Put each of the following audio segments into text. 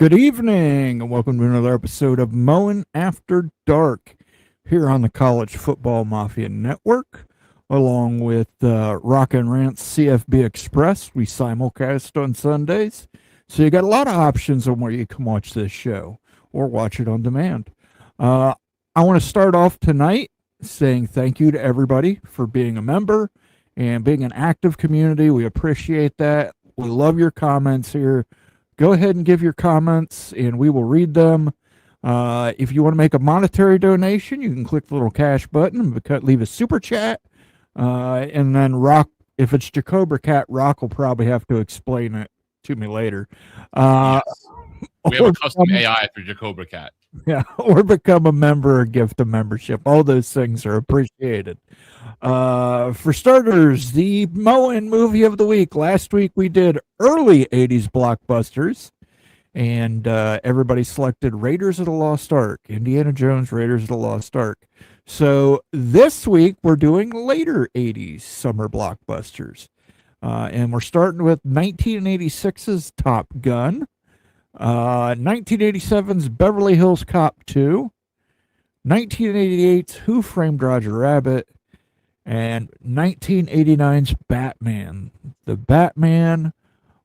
Good evening, and welcome to another episode of Mowing After Dark here on the College Football Mafia Network, along with Rock and Rant's CFB Express. We simulcast on Sundays, so you got a lot of options on where you can watch this show or watch it on demand. I want to start off tonight saying thank you to everybody for being a member and being an active community. We appreciate that. We love your comments here. Go ahead and give your comments, and we will read them. If you want to make a monetary donation, you can click the little cash button, leave a super chat, and then Rock, if it's Jacobra Cat, Rock will probably have to explain it to me later. Yes. We have a custom AI for Jacobra Cat. Yeah, or become a member or gift a membership. All those things are appreciated. For starters, the Moen movie of the week. Last week we did early 80s blockbusters, and everybody selected Raiders of the Lost Ark, Indiana Jones, Raiders of the Lost Ark. So this week we're doing later 80s summer blockbusters. And we're starting with 1986's Top Gun, 1987's Beverly Hills Cop 2, 1988's Who Framed Roger Rabbit, and 1989's Batman. The Batman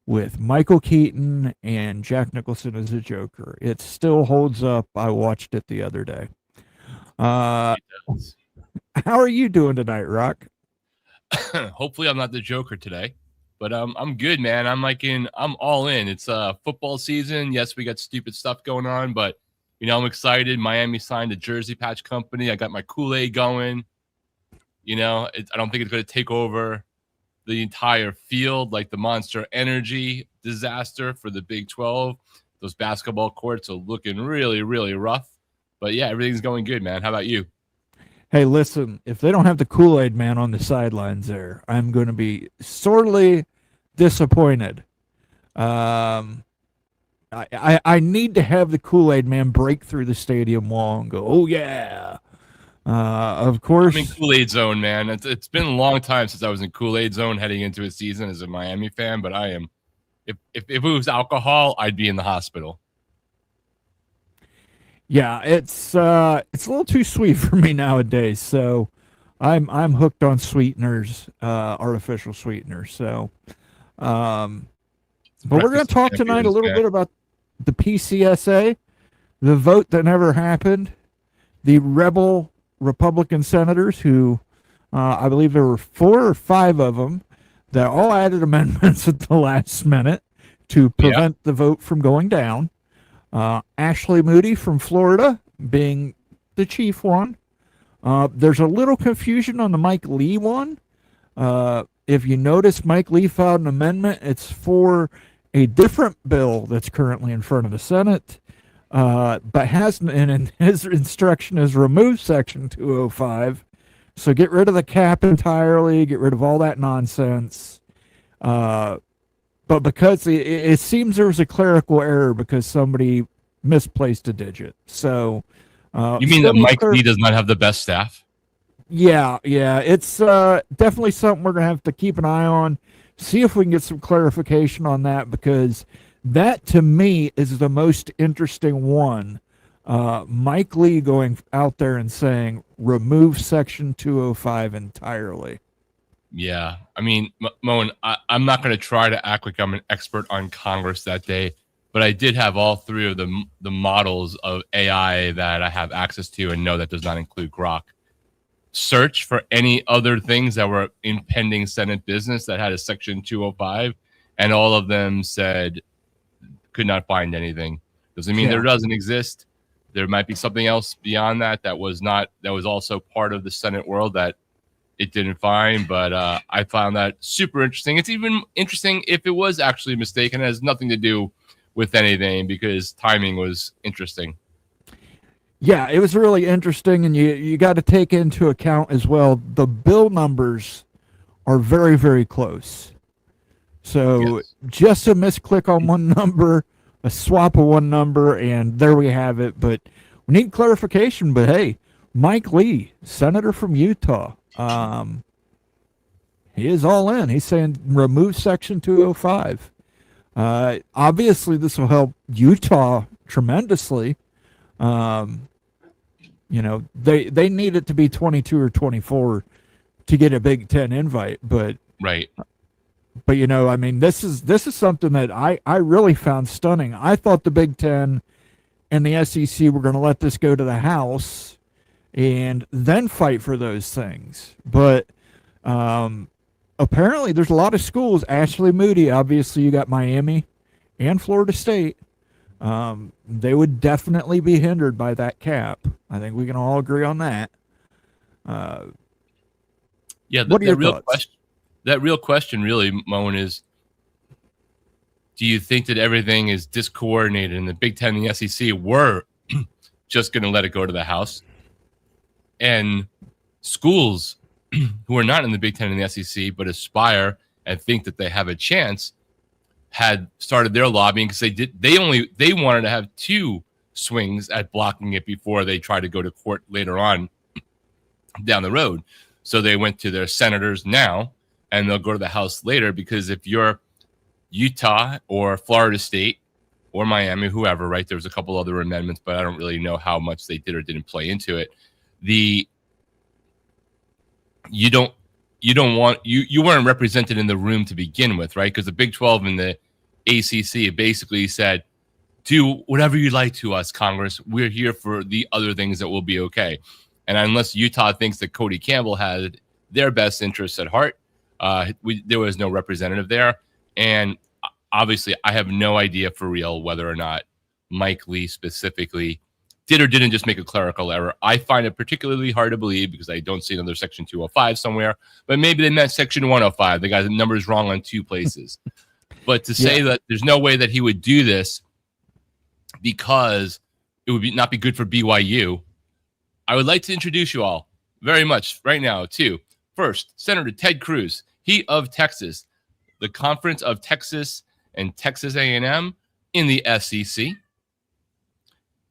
with Michael Keaton and Jack Nicholson as a Joker. It still holds up. I watched it the other day. How are you doing tonight, Rock? Hopefully I'm not the Joker today. But I'm good, man. I'm all in. It's football season. Yes, we got stupid stuff going on, but I'm excited. Miami signed a jersey patch company. I got my Kool-Aid going. I don't think it's going to take over the entire field like the Monster Energy disaster for the Big 12. Those basketball courts are looking really, really rough. But yeah, everything's going good, man. How about you? Hey, listen, if they don't have the Kool-Aid man on the sidelines there, I'm going to be sorely disappointed. I need to have the Kool-Aid man break through the stadium wall and go, oh, yeah. Of course. I'm in Kool-Aid zone, man. It's been a long time since I was in Kool-Aid zone heading into a season as a Miami fan, but I am. If it was alcohol, I'd be in the hospital. Yeah, it's a little too sweet for me nowadays. So I'm hooked on sweeteners, artificial sweeteners. So, but we're going to talk tonight a little bit about the PCSA, the vote that never happened, the rebel Republican senators who, I believe there were 4 or 5 of them that all added amendments at the last minute to prevent the vote from going down. Ashley Moody from Florida being the chief one. There's a little confusion on the Mike Lee one. If you notice, Mike Lee filed an amendment. It's for a different bill that's currently in front of the Senate, but hasn't, and his instruction is remove Section 205. So get rid of the cap entirely, get rid of all that nonsense. But because it seems there was a clerical error because somebody misplaced a digit. So, you mean that Mike Lee does not have the best staff? Yeah. It's definitely something we're going to have to keep an eye on, see if we can get some clarification on that, because that, to me, is the most interesting one. Mike Lee going out there and saying, remove Section 205 entirely. Yeah, I mean, Moen, I'm not going to try to act like I'm an expert on Congress that day, but I did have all 3 of the models of AI that I have access to, and no, that does not include Grok. Search for any other things that were in pending Senate business that had a Section 205, and all of them said could not find anything. Doesn't mean there doesn't exist. There might be something else beyond that was also part of the Senate world that it didn't find, but I found that super interesting. It's even interesting if it was actually a mistake and it has nothing to do with anything because timing was interesting. Yeah, it was really interesting, and you got to take into account as well, the bill numbers are very, very close. So just a misclick on one number, a swap of one number, and there we have it. But we need clarification, but hey, Mike Lee, senator from Utah, he is all in. He's saying remove Section 205. Obviously, this will help Utah tremendously. They need it to be 22 or 24 to get a Big Ten invite, but Right. this is something that I really found stunning. I thought the Big Ten and the SEC were going to let this go to the House and then fight for those things, but apparently there's a lot of schools. Ashley Moody, obviously, you got Miami and Florida State. They would definitely be hindered by that cap. I think we can all agree on that. What are your thoughts? That real question, really, Moen, is: do you think that everything is discoordinated, and the Big Ten and the SEC were just going to let it go to the House, and schools who are not in the Big Ten and the SEC but aspire and think that they have a chance had started their lobbying because they wanted to have two swings at blocking it before they try to go to court later on down the road. So they went to their senators now, and they'll go to the House later, because if you're Utah or Florida State or Miami, whoever, right? There was a couple other amendments, but I don't really know how much they did or didn't play into it. You weren't represented in the room to begin with, right? Because the Big 12 and the ACC basically said, do whatever you like to us, Congress. We're here for the other things that will be okay. And unless Utah thinks that Cody Campbell had their best interests at heart, there was no representative there. And obviously, I have no idea for real whether or not Mike Lee specifically did or didn't just make a clerical error. I find it particularly hard to believe because I don't see another Section 205 somewhere, but maybe they meant Section 105. They got the numbers wrong on two places. But to say that there's no way that he would do this because it would not be good for BYU, I would like to introduce you all very much right now to, first, Senator Ted Cruz, he of Texas, the Conference of Texas and Texas A&M in the SEC,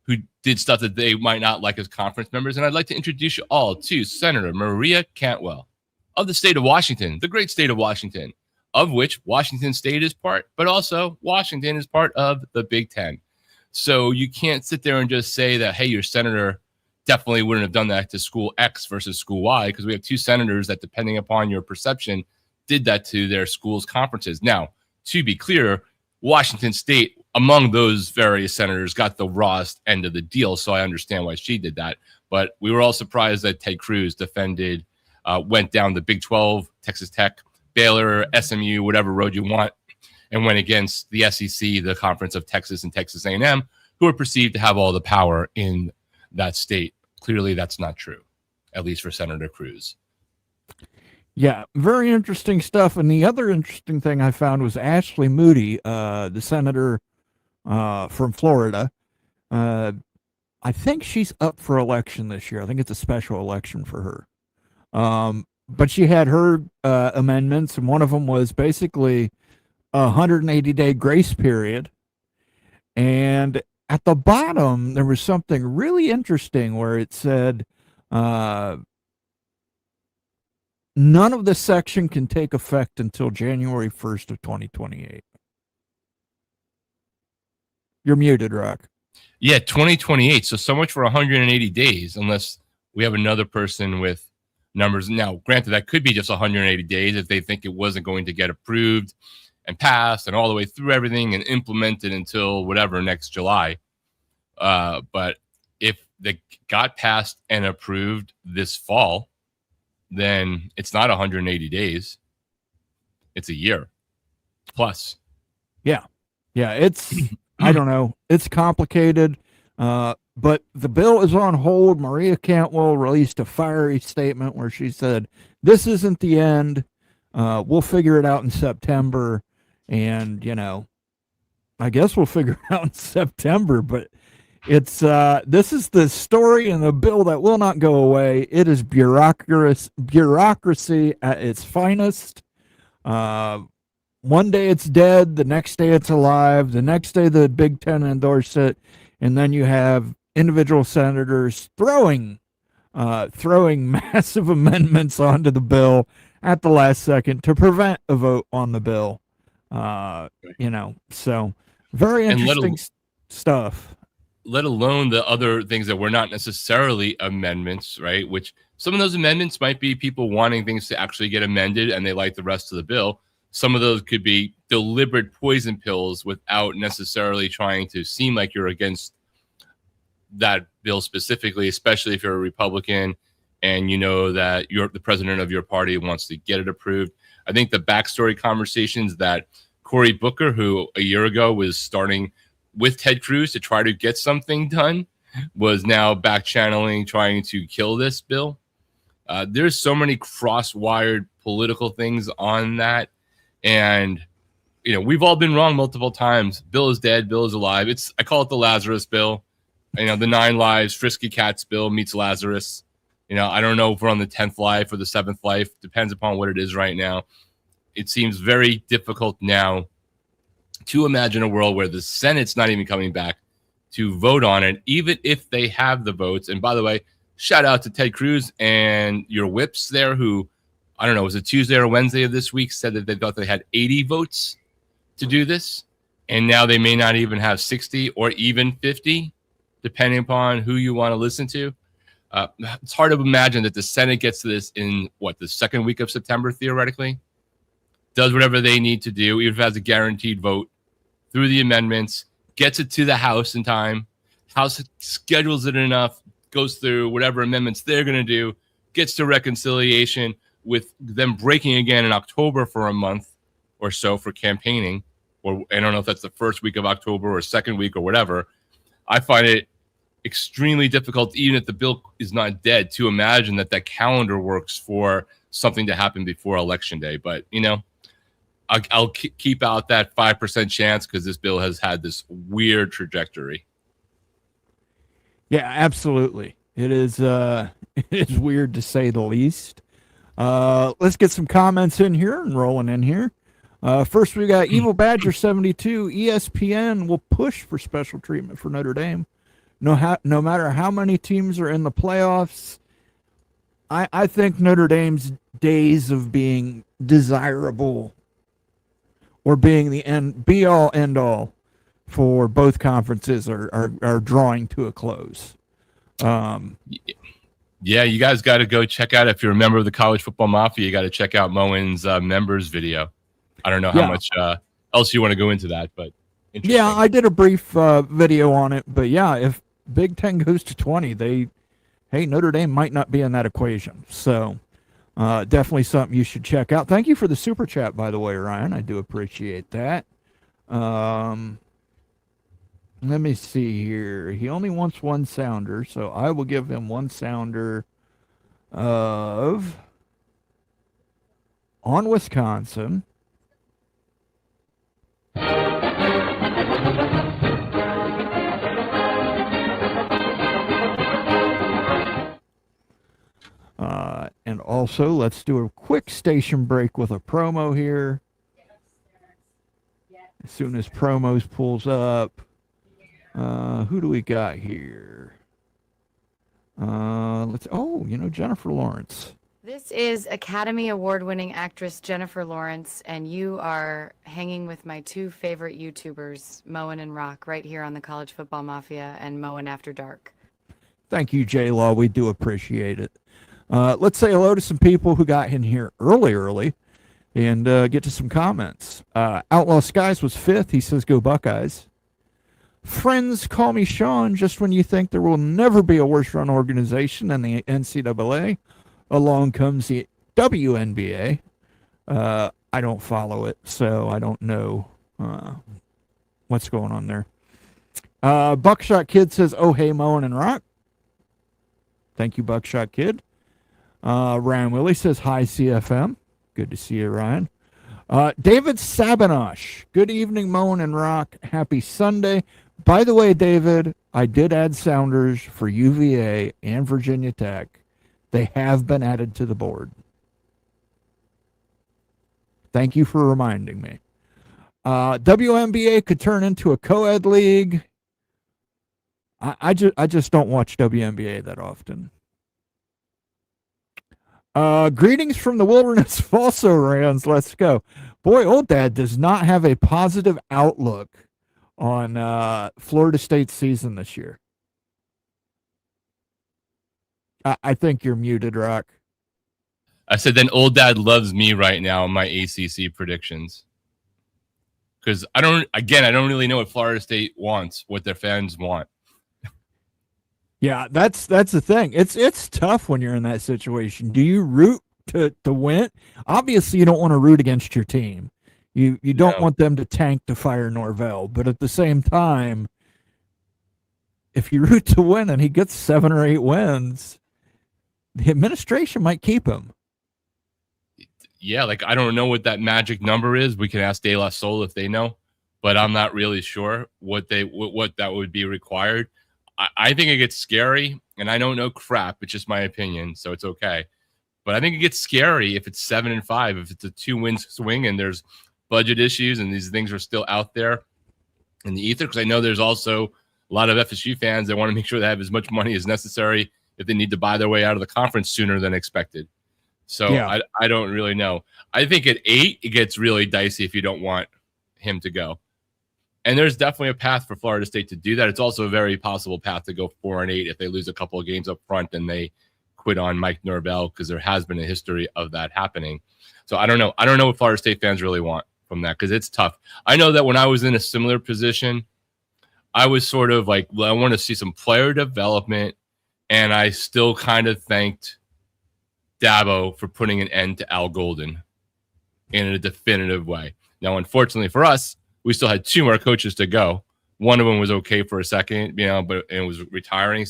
who did stuff that they might not like as conference members. And I'd like to introduce you all to Senator Maria Cantwell of the state of Washington, the great state of Washington, of which Washington State is part, but also Washington is part of the Big Ten. So you can't sit there and just say that, hey, your senator definitely wouldn't have done that to school X versus school Y, because we have two senators that, depending upon your perception, did that to their school's conferences. Now, to be clear, Washington State, among those various senators, got the rawest end of the deal, so I understand why she did that. But we were all surprised that Ted Cruz went down the Big 12, Texas Tech, Baylor, SMU, whatever road you want, and went against the SEC, the Conference of Texas and Texas A&M, who are perceived to have all the power in that state. Clearly, that's not true, at least for Senator Cruz. Yeah, very interesting stuff. And the other interesting thing I found was Ashley Moody, the senator from Florida. I think she's up for election this year. I think it's a special election for her. But she had her amendments, and one of them was basically a 180-day grace period. And at the bottom, there was something really interesting where it said, none of this section can take effect until January 1st of 2028. You're muted, Rock. Yeah, 2028. So much for 180 days, unless we have another person with numbers. Now, granted, that could be just 180 days if they think it wasn't going to get approved and passed and all the way through everything and implemented until whatever next July. But if they got passed and approved this fall, then it's not 180 days. It's a year plus. Yeah. It's, I don't know. It's complicated. But the bill is on hold. Maria Cantwell released a fiery statement where she said, this isn't the end. We'll figure it out in September. And, I guess we'll figure it out in September, but it's this is the story in the bill that will not go away. It is bureaucracy at its finest. One day it's dead, the next day it's alive, the next day the Big Ten endorsed it, and then you have individual senators throwing massive amendments onto the bill at the last second to prevent a vote on the bill. So very And interesting stuff. let alone the other things that were not necessarily amendments, right? Which some of those amendments might be people wanting things to actually get amended and they like the rest of the bill. Some of those could be deliberate poison pills without necessarily trying to seem like you're against that bill specifically, especially if you're a Republican and you know that the president of your party wants to get it approved. I think the backstory conversations that Cory Booker, who a year ago was starting with Ted Cruz to try to get something done, was now back channeling, trying to kill this bill. There's so many cross-wired political things on that. And, we've all been wrong multiple times. Bill is dead. Bill is alive. I call it the Lazarus bill. The 9 lives, Frisky Cats bill meets Lazarus. I don't know if we're on the 10th life or the 7th life. Depends upon what it is right now. It seems very difficult now to imagine a world where the Senate's not even coming back to vote on it, even if they have the votes. And by the way, shout out to Ted Cruz and your whips there who, I don't know, was it Tuesday or Wednesday of this week, said that they thought they had 80 votes to do this. And now they may not even have 60 or even 50, depending upon who you want to listen to. It's hard to imagine that the Senate gets to this in, the second week of September, theoretically. Does whatever they need to do, even if it has a guaranteed vote, through the amendments, gets it to the House in time. House schedules it enough, goes through whatever amendments they're going to do, gets to reconciliation with them breaking again in October for a month or so for campaigning. Or I don't know if that's the first week of October or second week or whatever. I find it extremely difficult, even if the bill is not dead, to imagine that calendar works for something to happen before Election Day. But, I'll keep out that 5% chance because this bill has had this weird trajectory. Yeah, absolutely. It is it is weird to say the least. Let's get some comments in here and rolling in here. First, we got Evil Badger 72. ESPN will push for special treatment for Notre Dame. No matter how many teams are in the playoffs. I think Notre Dame's days of being desirable or being the be all end all for both conferences are drawing to a close. Yeah, you guys got to go check out, if you're a member of the College Football Mafia, you got to check out Moen's members video. I don't know how much else you want to go into that, but yeah, I did a brief video on it. But yeah, if Big Ten goes to 20, Notre Dame might not be in that equation. So definitely something you should check out. Thank you for the super chat, by the way, Ryan. I do appreciate that. Let me see here. He only wants one sounder, so I will give him one sounder of on Wisconsin. And also, let's do a quick station break with a promo here. As soon as promos pulls up, who do we got here? Jennifer Lawrence. This is Academy Award-winning actress Jennifer Lawrence, and you are hanging with my two favorite YouTubers, Moen and Rock, right here on the College Football Mafia and Moen After Dark. Thank you, J-Law. We do appreciate it. Let's say hello to some people who got in here early, and get to some comments. Outlaw Skies was 5th. He says, go Buckeyes. Friends call me Sean just when you think there will never be a worse-run organization than the NCAA. Along comes the WNBA. I don't follow it, so I don't know what's going on there. Buckshot Kid says, oh, hey, Moen and Rock. Thank you, Buckshot Kid. Ryan Willie says, hi, CFM. Good to see you, Ryan. David Sabinosh. Good evening, Moen and Rock. Happy Sunday. By the way, David, I did add sounders for UVA and Virginia Tech. They have been added to the board. Thank you for reminding me. WNBA could turn into a co-ed league. I just don't watch WNBA that often. Greetings from the wilderness, Falso Rams. Let's go. Boy, old dad does not have a positive outlook on Florida State's season this year. I think you're muted, Rock. I said, then old dad loves me right now in my ACC predictions. Because I don't really know what Florida State wants, what their fans want. Yeah, that's the thing. It's tough when you're in that situation. Do you root to win? Obviously, you don't want to root against your team. You don't want them to tank to fire Norvell, but at the same time, if you root to win and he gets 7 or 8 wins, the administration might keep him. Yeah, like I don't know what that magic number is. We can ask De La Soul if they know, but I'm not really sure what that would be required. I think it gets scary, and I don't know crap. It's just my opinion, so it's okay. But I think it gets scary if it's 7-5, if it's a 2-win swing and there's budget issues and these things are still out there in the ether. Because I know there's also a lot of FSU fans that want to make sure they have as much money as necessary if they need to buy their way out of the conference sooner than expected. So yeah. I don't really know. I think at 8, it gets really dicey if you don't want him to go. And there's definitely a path for Florida State to do that. It's also a very possible path to go 4-8 if they lose a couple of games up front and they quit on Mike Norvell, because there has been a history of that happening. So I don't know. I don't know what Florida State fans really want from that, because it's tough. I know that when I was in a similar position, I was sort of like, well, I want to see some player development, and I still kind of thanked Dabo for putting an end to Al Golden in a definitive way. Now, unfortunately for us, we still had 2 more coaches to go. One of them was okay for a second, but it was retiring.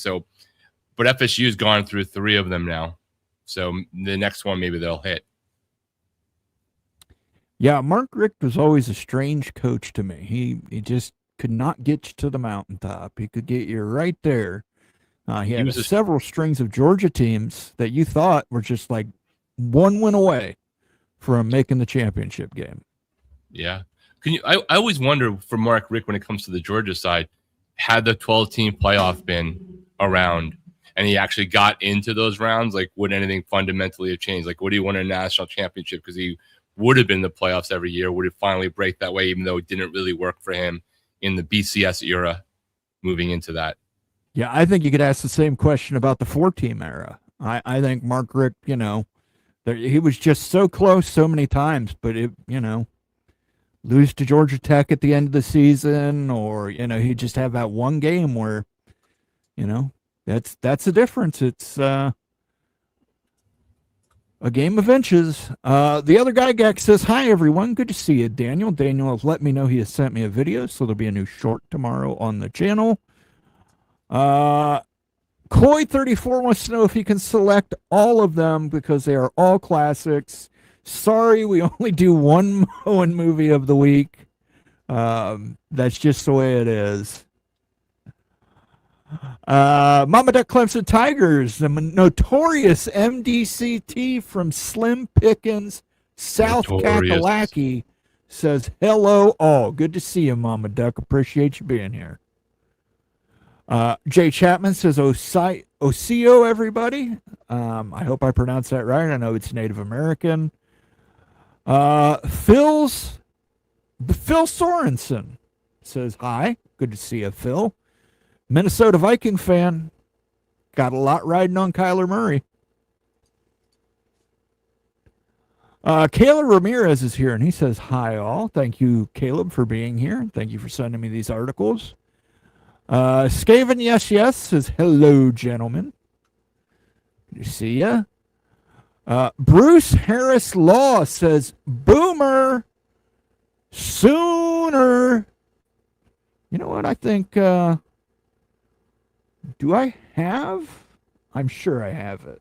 But FSU's gone through 3 of them now. So the next one, maybe they'll hit. Yeah, Mark Richt was always a strange coach to me. He just could not get you to the mountaintop. He could get you right there. He had several strings of Georgia teams that you thought were just like 1 win away from making the championship game. Yeah. I always wonder for Mark Richt when it comes to the Georgia side, had the 12-team playoff been around and he actually got into those rounds, like would anything fundamentally have changed? Like would he win a national championship because he would have been in the playoffs every year? Would it finally break that way, even though it didn't really work for him in the BCS era moving into that? Yeah, I think you could ask the same question about the 4-team era. I think Mark Richt, he was just so close so many times, but lose to Georgia Tech at the end of the season, or he just have that one game where that's the difference. It's a game of inches. The other guy, Gak, says, hi everyone, good to see you. Daniel has let me know he has sent me a video, so there'll be a new short tomorrow on the channel. Coy34 wants to know if he can select all of them because they are all classics. Sorry, we only do one Moen movie of the week. That's just the way it is. Mama Duck Clemson Tigers, the notorious MDCT from Slim Pickens, South Kakalaki, says, hello all. Good to see you, Mama Duck. Appreciate you being here. Jay Chapman says, Osio, everybody. I hope I pronounced that right. I know it's Native American. Phil Sorensen says, hi. Good to see you, Phil. Minnesota Viking fan. Got a lot riding on Kyler Murray. Caleb Ramirez is here, and he says, hi, all. Thank you, Caleb, for being here. Thank you for sending me these articles. Skaven Yes says, hello, gentlemen. Good to see ya. Bruce Harris Law says, boomer sooner. You know what? I think, do I have? I'm sure I have it.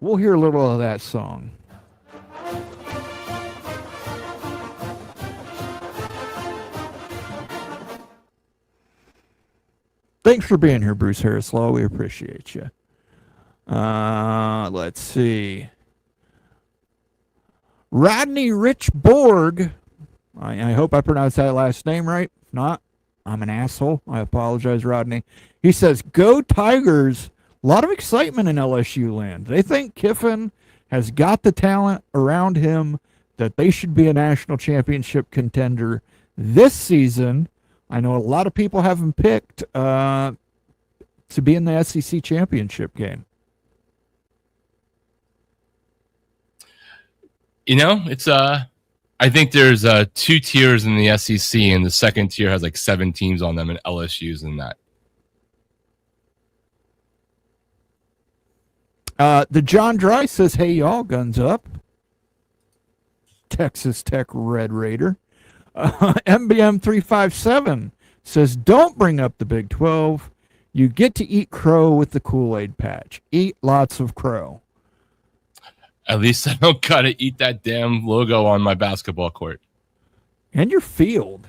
We'll hear a little of that song. Thanks for being here, Bruce Harris Law. We appreciate you. Let's see. Rodney Rich Borg. I hope I pronounced that last name right. If not, I'm an asshole. I apologize, Rodney. He says, go Tigers. A lot of excitement in LSU land. They think Kiffin has got the talent around him that they should be a national championship contender this season. I know a lot of people have him picked to be in the SEC championship game. It's I think there's 2 tiers in the SEC, and the second tier has like 7 teams on them, and LSU's in that. The John Dry says, "Hey y'all, guns up." Texas Tech Red Raider. MBM 357 says, "Don't bring up the Big 12. You get to eat crow with the Kool-Aid patch. Eat lots of crow." At least I don't gotta eat that damn logo on my basketball court. And your field.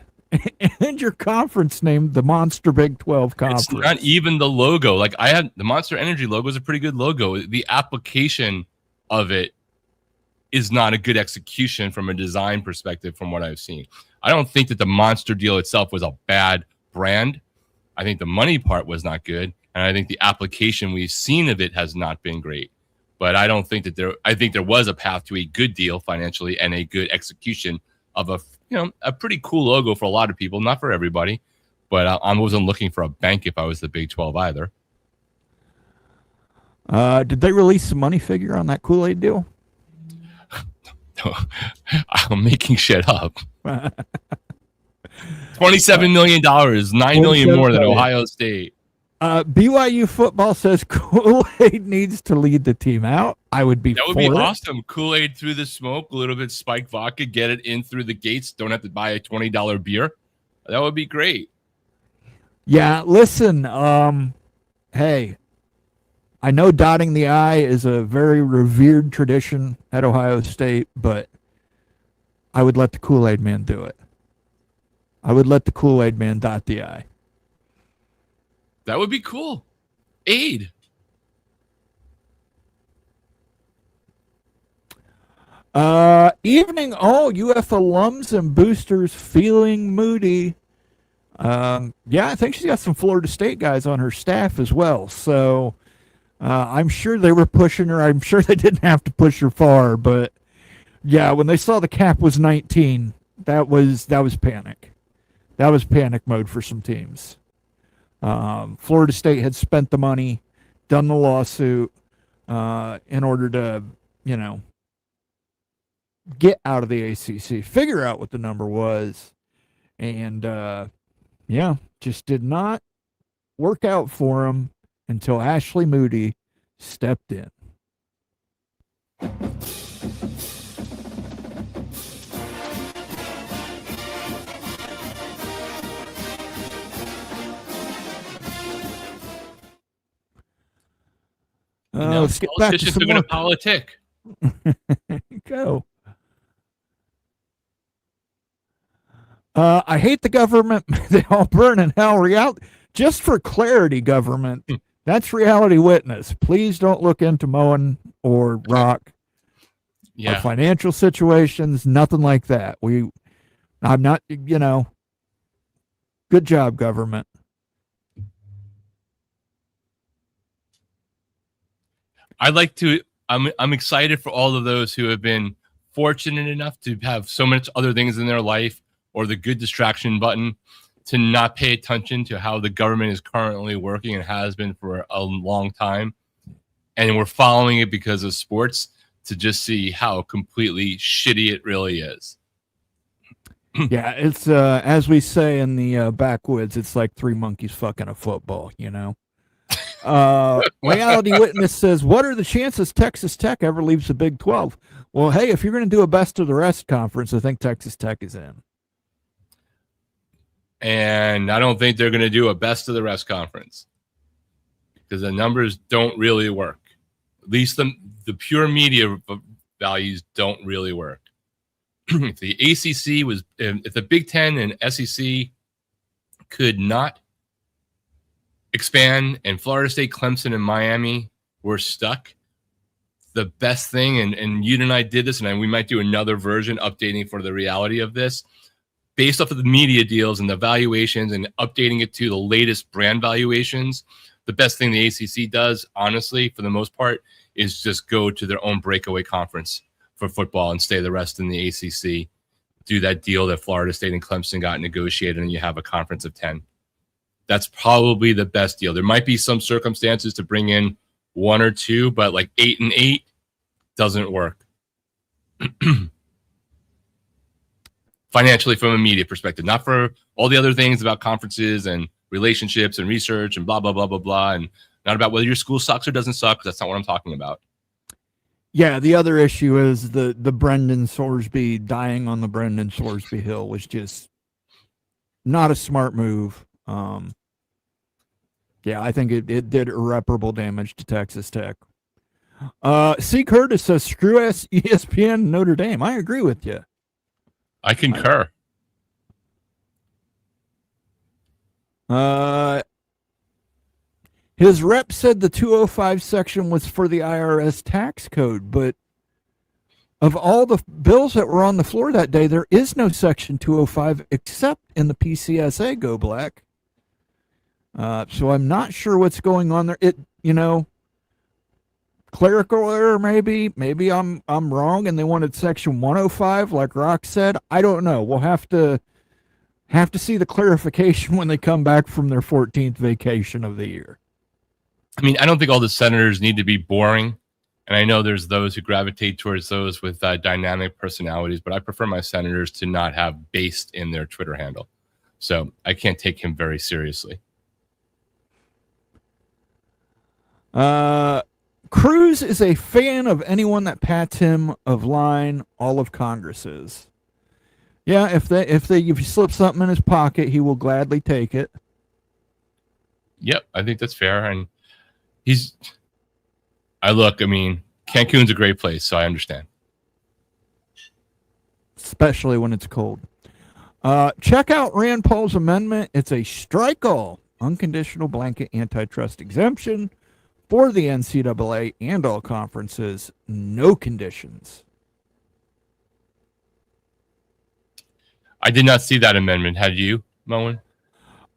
And your conference named the Monster Big 12 Conference. It's not even the logo. Like, I had the Monster Energy logo is a pretty good logo. The application of it is not a good execution from a design perspective from what I've seen. I don't think that the Monster deal itself was a bad brand. I think the money part was not good. And I think the application we've seen of it has not been great. But I don't think that I think there was a path to a good deal financially and a good execution of a pretty cool logo for a lot of people, not for everybody. But I wasn't looking for a bank if I was the Big 12 either. Did they release the money figure on that Kool-Aid deal? I'm making shit up. $27 million, $9 million more than Ohio State. BYU football says Kool-Aid needs to lead the team out. I would be. That would be awesome. Kool-Aid through the smoke, a little bit spiked vodka, get it in through the gates. Don't have to buy a $20 beer. That would be great. Yeah, listen. Hey, I know dotting the I is a very revered tradition at Ohio State, but I would let the Kool-Aid man do it. I would let the Kool-Aid man dot the I. That would be cool. Aid. Evening, all UF alums and boosters feeling moody. Yeah, I think she's got some Florida State guys on her staff as well. So I'm sure they were pushing her. I'm sure they didn't have to push her far, but yeah, when they saw the cap was 19, that was panic. That was panic mode for some teams. Florida State had spent the money, done the lawsuit in order to, get out of the ACC, figure out what the number was, and yeah, just did not work out for them until Ashley Moody stepped in. Let's get back to some more politic. Go. I hate the government. They all burn in hell. Reality. Just for clarity, government. That's Reality Witness. Please don't look into Moen or Rock. Yeah. Our financial situations, nothing like that. I'm not. Good job, government. I'm excited for all of those who have been fortunate enough to have so much other things in their life, or the good distraction button, to not pay attention to how the government is currently working and has been for a long time. And we're following it because of sports, to just see how completely shitty it really is. Yeah, it's as we say in the backwoods, it's like 3 monkeys fucking a football, Reality Witness says, what are the chances Texas Tech ever leaves the Big 12? Well, hey, if you're going to do a best of the rest conference, I think Texas Tech is in. And I don't think they're going to do a best of the rest conference, because the numbers don't really work. At least the pure media values don't really work. If the ACC was, if the Big Ten and SEC could not expand, and Florida State, Clemson, and Miami were stuck, the best thing, and you and I did this, and we might do another version updating for the reality of this, based off of the media deals and the valuations and updating it to the latest brand valuations. The best thing the ACC does, honestly, for the most part, is just go to their own breakaway conference for football and stay the rest in the ACC. Do that deal that Florida State and Clemson got negotiated, and you have a conference of 10. That's probably the best deal. There might be some circumstances to bring in 1 or 2, but like 8 and 8 doesn't work. Financially, from a media perspective, not for all the other things about conferences and relationships and research and blah, blah, blah, blah, blah, and not about whether your school sucks or doesn't suck, because that's not what I'm talking about. Yeah, the other issue is the Brendan Sorsby, dying on the Brendan Sorsby hill was just not a smart move. Yeah, I think it did irreparable damage to Texas Tech. C. Curtis says, screw ESPN Notre Dame. I agree with you. I concur. His rep said the 205 section was for the IRS tax code, but of all the bills that were on the floor that day, there is no section 205 except in the PCSA Go Black. So I'm not sure what's going on there. Clerical error, maybe I'm wrong and they wanted section 105 like Rock said. I don't know. We'll have to see the clarification when they come back from their 14th vacation of the year. I mean, I don't think all the senators need to be boring, and I know there's those who gravitate towards those with dynamic personalities, but I prefer my senators to not have based in their Twitter handle. So I can't take him very seriously. Cruz is a fan of anyone that pats him of line. All of Congress is. Yeah, if you slip something in his pocket, he will gladly take it. Yep, I think that's fair. And I mean, Cancun's a great place, so I understand. Especially when it's cold. Check out Rand Paul's amendment. It's a strike all, unconditional blanket antitrust exemption for the NCAA and all conferences, no conditions. I did not see that amendment. Had you, Moen?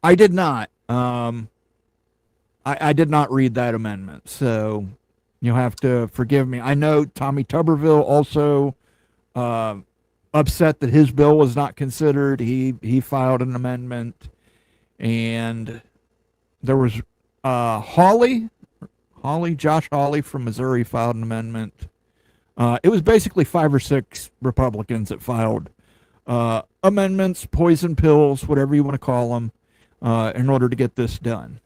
I did not. I did not read that amendment, so you'll have to forgive me. I know Tommy Tuberville also upset that his bill was not considered. He filed an amendment, and there was Josh Hawley from Missouri filed an amendment. It was basically 5 or 6 Republicans that filed amendments, poison pills, whatever you want to call them, in order to get this done.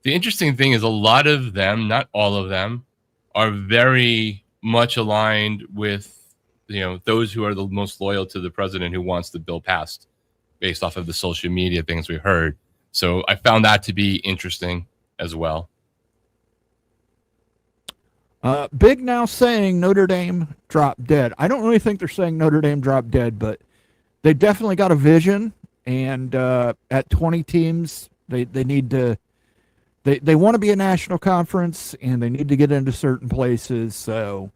The interesting thing is a lot of them, not all of them, are very much aligned with those who are the most loyal to the president who wants the bill passed based off of the social media things we heard. So I found that to be interesting as well. Big now saying Notre Dame dropped dead. I don't really think they're saying Notre Dame dropped dead, but they definitely got a vision. And at 20 teams, they need to. They want to be a national conference, and they need to get into certain places. So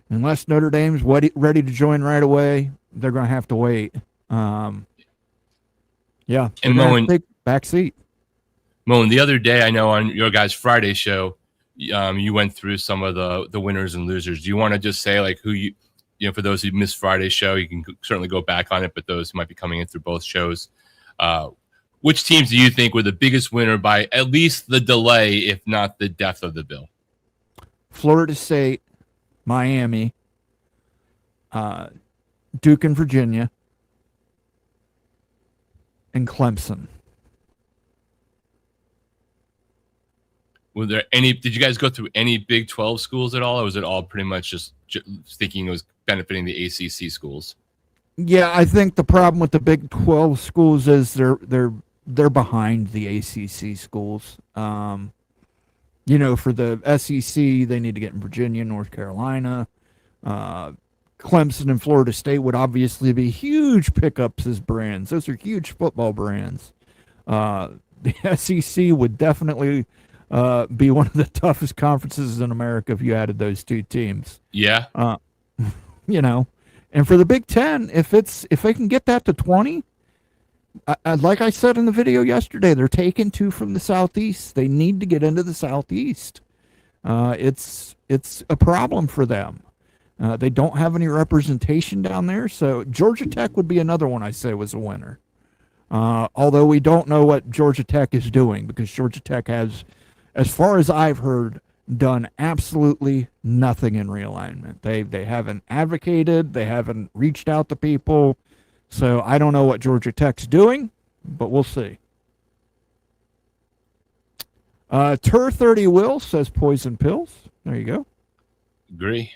unless Notre Dame's ready to join right away, they're going to have to wait. Yeah, and Moen, take back seat. Moen, the other day, I know on your guys' Friday show, you went through some of the winners and losers. Do you want to just say like who for those who missed Friday's show, you can certainly go back on it, but those who might be coming in through both shows, which teams do you think were the biggest winner by at least the delay, if not the death of the bill? Florida State, Miami, Duke and Virginia, and Clemson. Were there any? Did you guys go through any Big 12 schools at all, or was it all pretty much just thinking it was benefiting the ACC schools? Yeah, I think the problem with the Big 12 schools is they're behind the ACC schools. For the SEC, they need to get in Virginia, North Carolina. Clemson and Florida State would obviously be huge pickups as brands. Those are huge football brands. The SEC would definitely be one of the toughest conferences in America if you added those two teams. Yeah. And for the Big Ten, if they can get that to 20, like I said in the video yesterday, they're taking 2 from the Southeast. They need to get into the Southeast. It's it's a problem for them. They don't have any representation down there. So Georgia Tech would be another one I say was a winner. Although we don't know what Georgia Tech is doing, because Georgia Tech has, as far as I've heard, done absolutely nothing in realignment. They haven't advocated. They haven't reached out to people. So I don't know what Georgia Tech's doing, but we'll see. Tur30 Will says poison pills. There you go. Agree.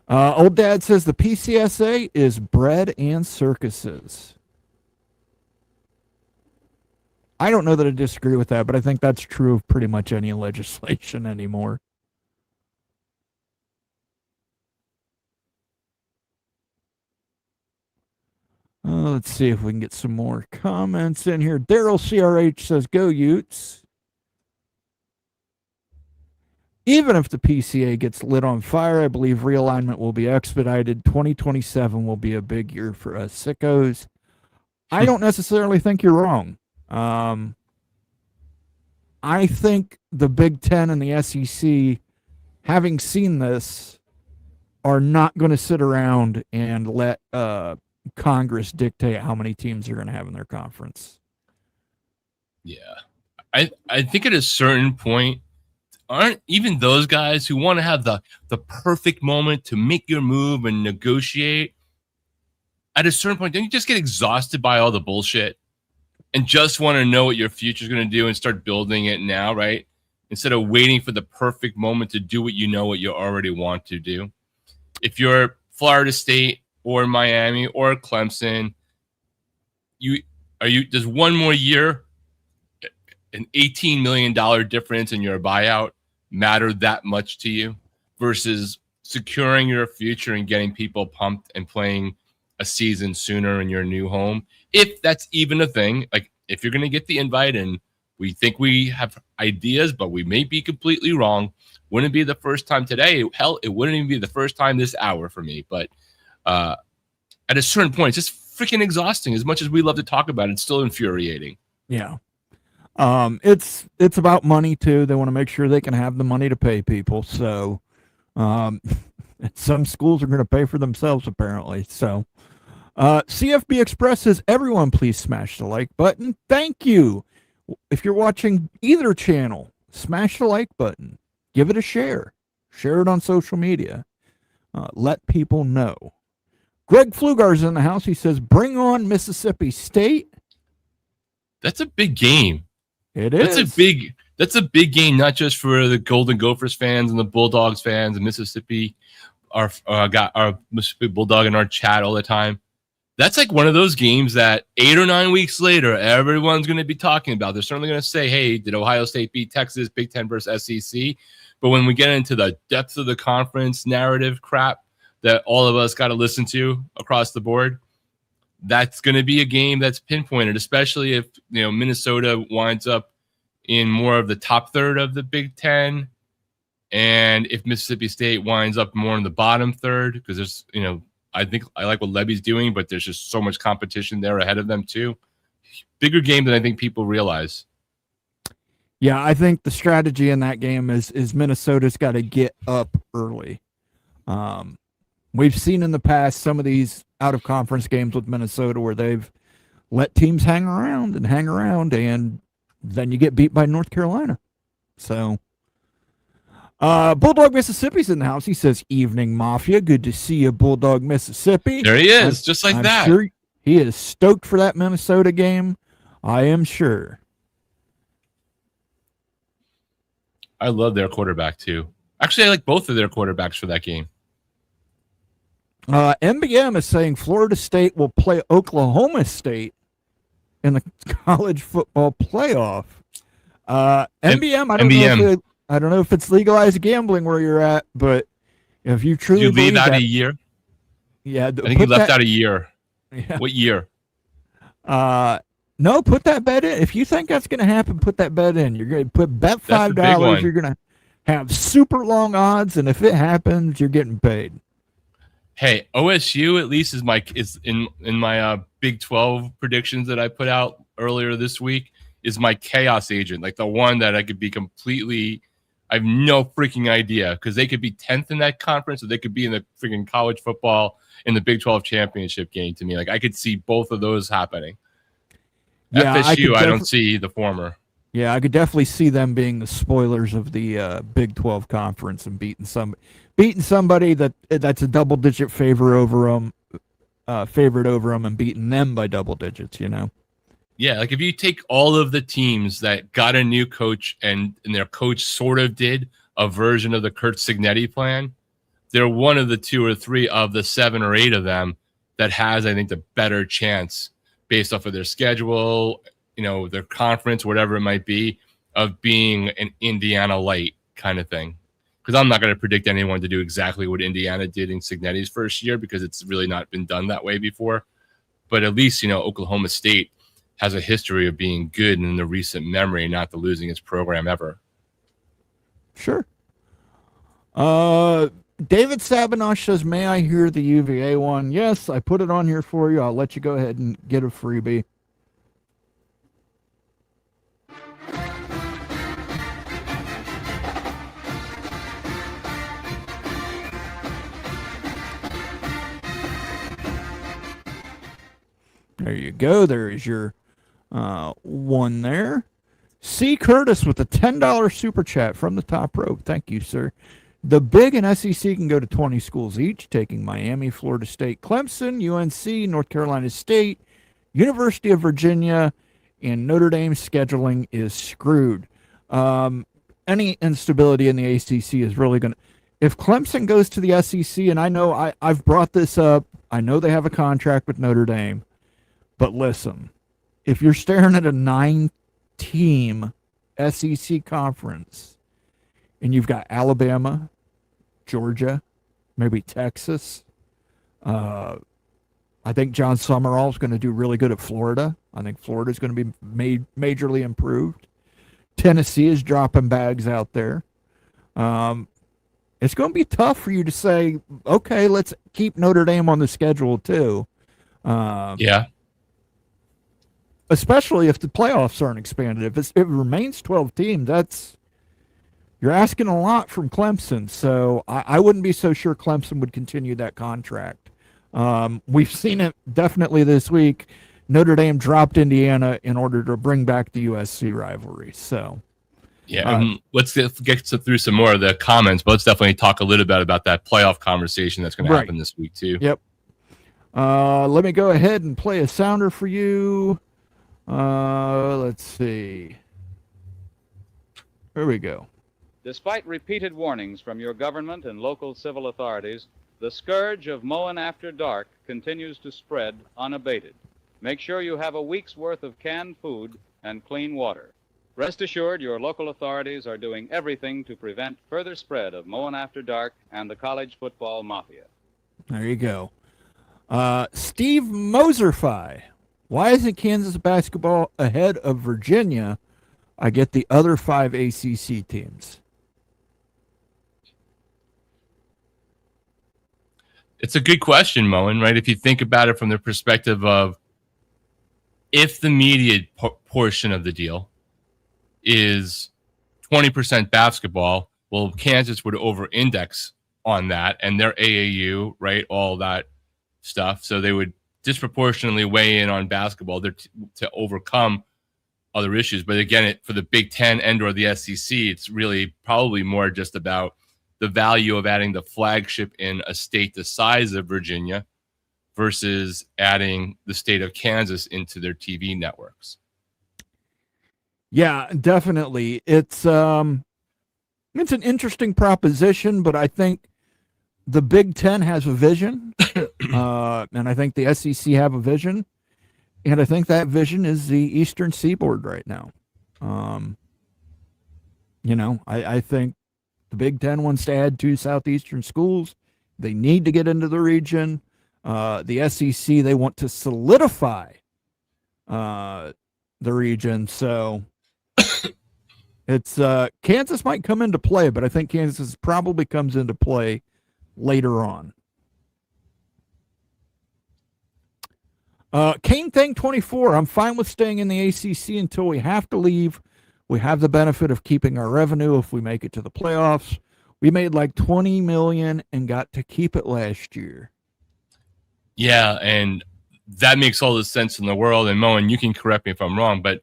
Old Dad says the PCSA is bread and circuses. I don't know that I disagree with that, but I think that's true of pretty much any legislation anymore. Let's see if we can get some more comments in here. Daryl CRH says, go Utes. Even if the PCA gets lit on fire, I believe realignment will be expedited. 2027 will be a big year for us sickos. I don't necessarily think you're wrong. I think the Big Ten and the SEC, having seen this, are not going to sit around and let Congress dictate how many teams they're going to have in their conference. Yeah. I think at a certain point, aren't even those guys who want to have the perfect moment to make your move and negotiate, at a certain point, don't you just get exhausted by all the bullshit and just want to know what your future is going to do and start building it now, right? Instead of waiting for the perfect moment to do what you already want to do. If you're Florida State or Miami or Clemson, there's one more year, an $18 million difference in your buyout matter that much to you versus securing your future and getting people pumped and playing a season sooner in your new home? If that's even a thing, like if you're going to get the invite and we think we have ideas, but we may be completely wrong, wouldn't be the first time today. Hell, it wouldn't even be the first time this hour for me. But at a certain point, it's just freaking exhausting. As much as we love to talk about it, it's still infuriating. Yeah. It's about money too. They want to make sure they can have the money to pay people. So, some schools are going to pay for themselves apparently. So, CFB Express says, everyone please smash the like button. Thank you. If you're watching either channel, smash the like button, give it a share it on social media. Let people know. Greg Pflugar's in the house. He says, bring on Mississippi State. That's a big game. It is. That's a big game, not just for the Golden Gophers fans and the Bulldogs fans and Mississippi. Got our Mississippi Bulldog in our chat all the time. That's like one of those games that 8 or 9 weeks later, everyone's going to be talking about. They're certainly going to say, hey, did Ohio State beat Texas, Big Ten versus SEC? But when we get into the depth of the conference narrative crap that all of us got to listen to across the board, that's going to be a game that's pinpointed, especially if Minnesota winds up in more of the top third of the Big Ten, and if Mississippi State winds up more in the bottom third, because there's I think I like what Levy's doing, but there's just so much competition there ahead of them too. Bigger game than I think people realize. Yeah, I think the strategy in that game is Minnesota's got to get up early. We've seen in the past some of these out-of-conference games with Minnesota where they've let teams hang around, and then you get beat by North Carolina. So, Bulldog Mississippi's in the house. He says, evening, Mafia. Good to see you, Bulldog Mississippi. There he is, just like that. Sure he is stoked for that Minnesota game. I am sure. I love their quarterback, too. Actually, I like both of their quarterbacks for that game. MBM is saying Florida State will play Oklahoma State in the college football playoff. MBM, I don't know if it's legalized gambling where you're at, but if you truly Did you leave out that, a year? Yeah, I think you left out a year. Yeah. What year? No, put that bet in. If you think that's going to happen, put that bet in. You're going to bet $5. You're going to have super long odds, and if it happens, you're getting paid. Hey, OSU at least is in my Big 12 predictions that I put out earlier this week is my chaos agent, like the one that I could be completely I have no freaking idea, because they could be 10th in that conference, or they could be in the freaking college football in the Big 12 championship game. To me, like, I could see both of those happening. Yeah, FSU, I don't see the former. Yeah, I could definitely see them being the spoilers of the Big 12 conference and beating somebody that's a double-digit favorite over them, and beating them by double digits. Yeah, like if you take all of the teams that got a new coach and their coach sort of did a version of the Kurt Signetti plan, they're one of the 2 or 3 of the 7 or 8 of them that has, I think, the better chance based off of their schedule, their conference, whatever it might be, of being an Indiana light kind of thing. Because I'm not going to predict anyone to do exactly what Indiana did in Signetti's first year, because it's really not been done that way before. But at least, Oklahoma State has a history of being good in the recent memory, not the losing its program ever. Sure. David Sabinosh says, may I hear the UVA one? Yes, I put it on here for you. I'll let you go ahead and get a freebie. There you go. There is your one there. C. Curtis with a $10 super chat from the top rope. Thank you, sir. The Big and SEC can go to 20 schools each, taking Miami, Florida State, Clemson, UNC, North Carolina State, University of Virginia, and Notre Dame's scheduling is screwed. Any instability in the ACC is really going to... If Clemson goes to the SEC, and I know I've brought this up, I know they have a contract with Notre Dame, but listen, if you're staring at a 9-team SEC conference and you've got Alabama, Georgia, maybe Texas, I think John Summerall is going to do really good at Florida. I think Florida is going to be majorly improved. Tennessee is dropping bags out there. It's going to be tough for you to say, okay, let's keep Notre Dame on the schedule too. Yeah. Especially if the playoffs aren't expanded. If it remains 12 teams, you're asking a lot from Clemson. So I wouldn't be so sure Clemson would continue that contract. We've seen it definitely this week. Notre Dame dropped Indiana in order to bring back the USC rivalry. So, yeah, let's get through some more of the comments, but let's definitely talk a little bit about that playoff conversation that's going to happen this week too. Yep. Let me go ahead and play a sounder for you. Let's see. Here we go. Despite repeated warnings from your government and local civil authorities, the scourge of mowing after dark continues to spread unabated. Make sure you have a week's worth of canned food and clean water. Rest assured your local authorities are doing everything to prevent further spread of mowing after dark and the college football mafia. There you go. Steve Moserfi. Why isn't Kansas basketball ahead of Virginia? I get the other 5 ACC teams. It's a good question, Moen, right? If you think about it from the perspective of if the media portion of the deal is 20% basketball, well, Kansas would over-index on that, and their AAU, right, all that stuff. So they would disproportionately weigh in on basketball to overcome other issues. But again, for the Big Ten and or the SEC, it's really probably more just about the value of adding the flagship in a state the size of Virginia versus adding the state of Kansas into their TV networks. Yeah, definitely. It's an interesting proposition, but I think the Big Ten has a vision, and I think the SEC have a vision, and I think that vision is the Eastern Seaboard right now. I think the Big Ten wants to add 2 Southeastern schools. They need to get into the region. The SEC, they want to solidify the region. So it's Kansas might come into play, but I think Kansas probably comes into play later on. Kane Thing 24. I'm fine with staying in the ACC until we have to leave We have the benefit of keeping our revenue if we make it to the playoffs. We made like 20 million and got to keep it last year. Yeah, and that makes all the sense in the world. And Moen, you can correct me if I'm wrong, but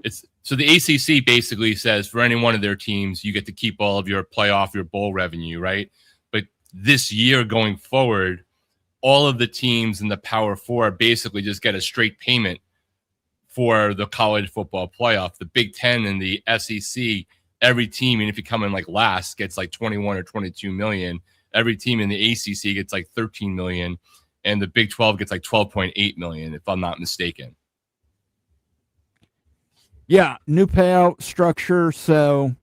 it's so the ACC basically says for any one of their teams, you get to keep all of your playoff, your bowl revenue, right? But this year going forward, all of the teams in the Power Four basically just get a straight payment for the college football playoff. The Big Ten and the SEC, every team, and if you come in like last, gets like 21 or 22 million. Every team in the ACC gets like 13 million, and the Big 12 gets like 12.8 million, if I'm not mistaken. Yeah, new payout structure. So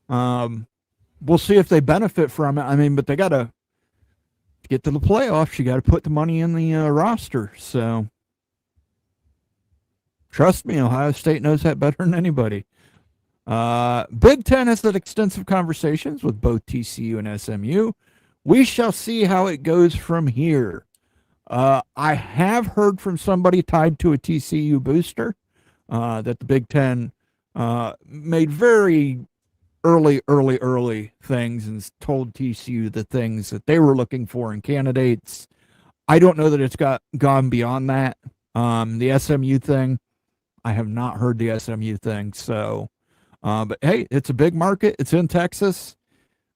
we'll see if they benefit from it. I mean, but they got to get to the playoffs. You got to put the money in the roster. So trust me, Ohio State knows that better than anybody. Big Ten has had extensive conversations with both TCU and SMU. We shall see how it goes from here. I have heard from somebody tied to a TCU booster that the Big Ten made very early things and told TCU the things that they were looking for in candidates. I don't know that it's gone beyond that. The SMU thing, I have not heard the SMU thing. So, but hey, it's a big market. It's in Texas.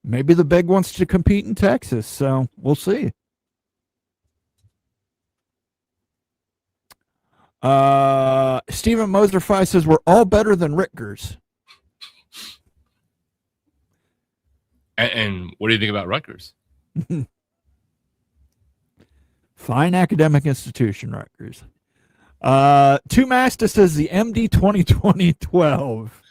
Maybe the Big wants to compete in Texas. So we'll see. Stephen Moserfi says we're all better than Rutgers. And what do you think about Rutgers? Fine academic institution, Rutgers. Two Master says the MD 2012.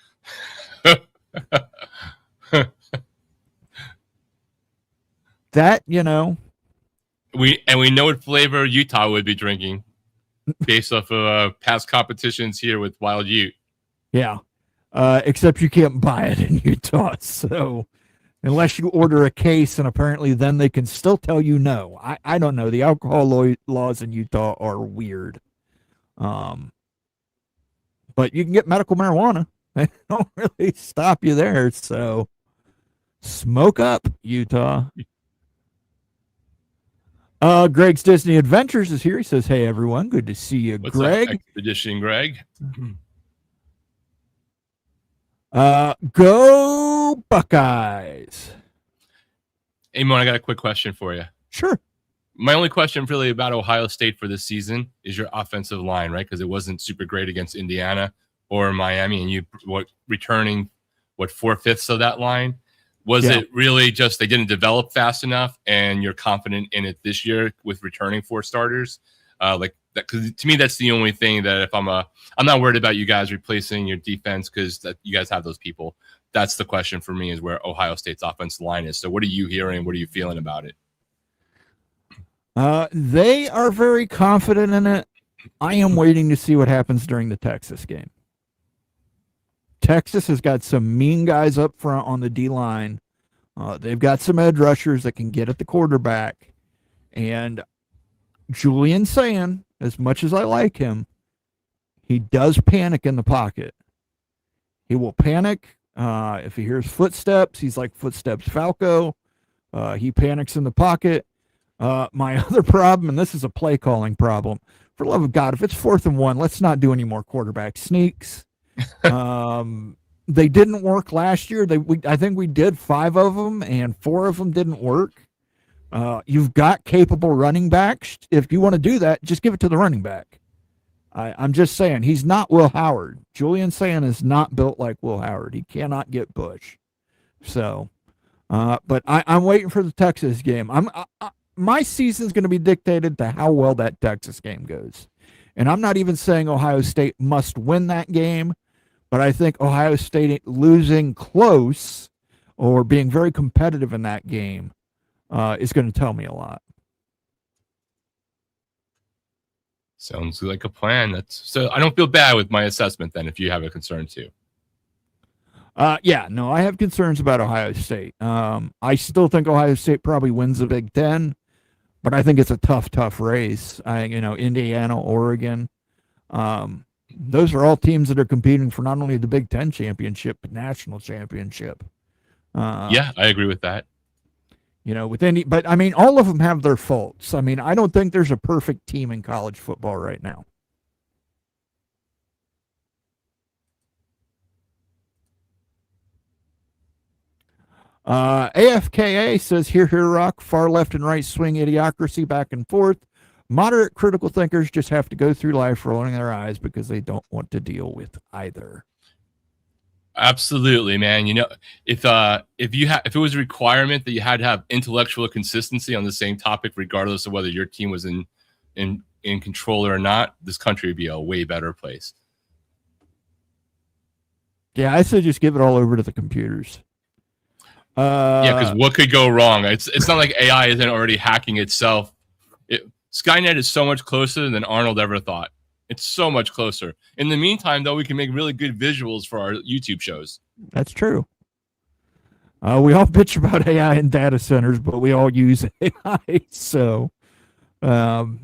That, you know. We know what flavor Utah would be drinking based off of past competitions here with Wild Ute. Yeah. Except you can't buy it in Utah. So unless you order a case, and apparently then they can still tell you no. I don't know. The alcohol laws in Utah are weird. But you can get medical marijuana. They don't really stop you there. So smoke up, Utah. Greg's Disney Adventures is here. He says, hey, everyone. Good to see you, What's Greg. Up, Expedition Greg? Go Buckeyes. Hey, Mon, I got a quick question for you. Sure. My only question really about Ohio State for this season is your offensive line, right? Because it wasn't super great against Indiana or Miami, and you returning 4/5 of that line. Was it really just they didn't develop fast enough, and you're confident in it this year with returning 4 starters? Like that, because to me that's the only thing that if I'm not worried about you guys replacing your defense because you guys have those people. That's the question for me is where Ohio State's offensive line is. So what are you hearing? What are you feeling about it? They are very confident in it. I am waiting to see what happens during the Texas game. Texas has got some mean guys up front on the D-line. They've got some edge rushers that can get at the quarterback. And Julian Sand, as much as I like him, he does panic in the pocket. He will panic. If he hears footsteps, he's like footsteps Falco. He panics in the pocket. My other problem, and this is a play calling problem, for the love of God, if it's 4th and 1, let's not do any more quarterback sneaks. They didn't work last year. I think we did 5 of them, and 4 of them didn't work. You've got capable running backs. If you want to do that, just give it to the running back. I'm just saying, he's not Will Howard. Julian Sand is not built like Will Howard. He cannot get Bush. So, but I'm waiting for the Texas game. My season's going to be dictated to how well that Texas game goes. And I'm not even saying Ohio State must win that game, but I think Ohio State losing close or being very competitive in that game is going to tell me a lot. Sounds like a plan. So I don't feel bad with my assessment then if you have a concern too. No, I have concerns about Ohio State. I still think Ohio State probably wins the Big Ten, but I think it's a tough race. Indiana, Oregon. Those are all teams that are competing for not only the Big Ten championship, but national championship. Yeah, I agree with that. But I mean, all of them have their faults. I mean, I don't think there's a perfect team in college football right now. AFKA says, here, rock, far left and right swing idiocracy back and forth. Moderate critical thinkers just have to go through life rolling their eyes because they don't want to deal with either. Absolutely, man. If it was a requirement that you had to have intellectual consistency on the same topic, regardless of whether your team was in control or not, this country would be a way better place. Yeah, I say just give it all over to the computers. Yeah, because what could go wrong? It's not like AI isn't already hacking itself. Skynet is so much closer than Arnold ever thought. It's so much closer. In the meantime, though, we can make really good visuals for our YouTube shows. That's true. We all bitch about AI and data centers, but we all use AI. So, Mama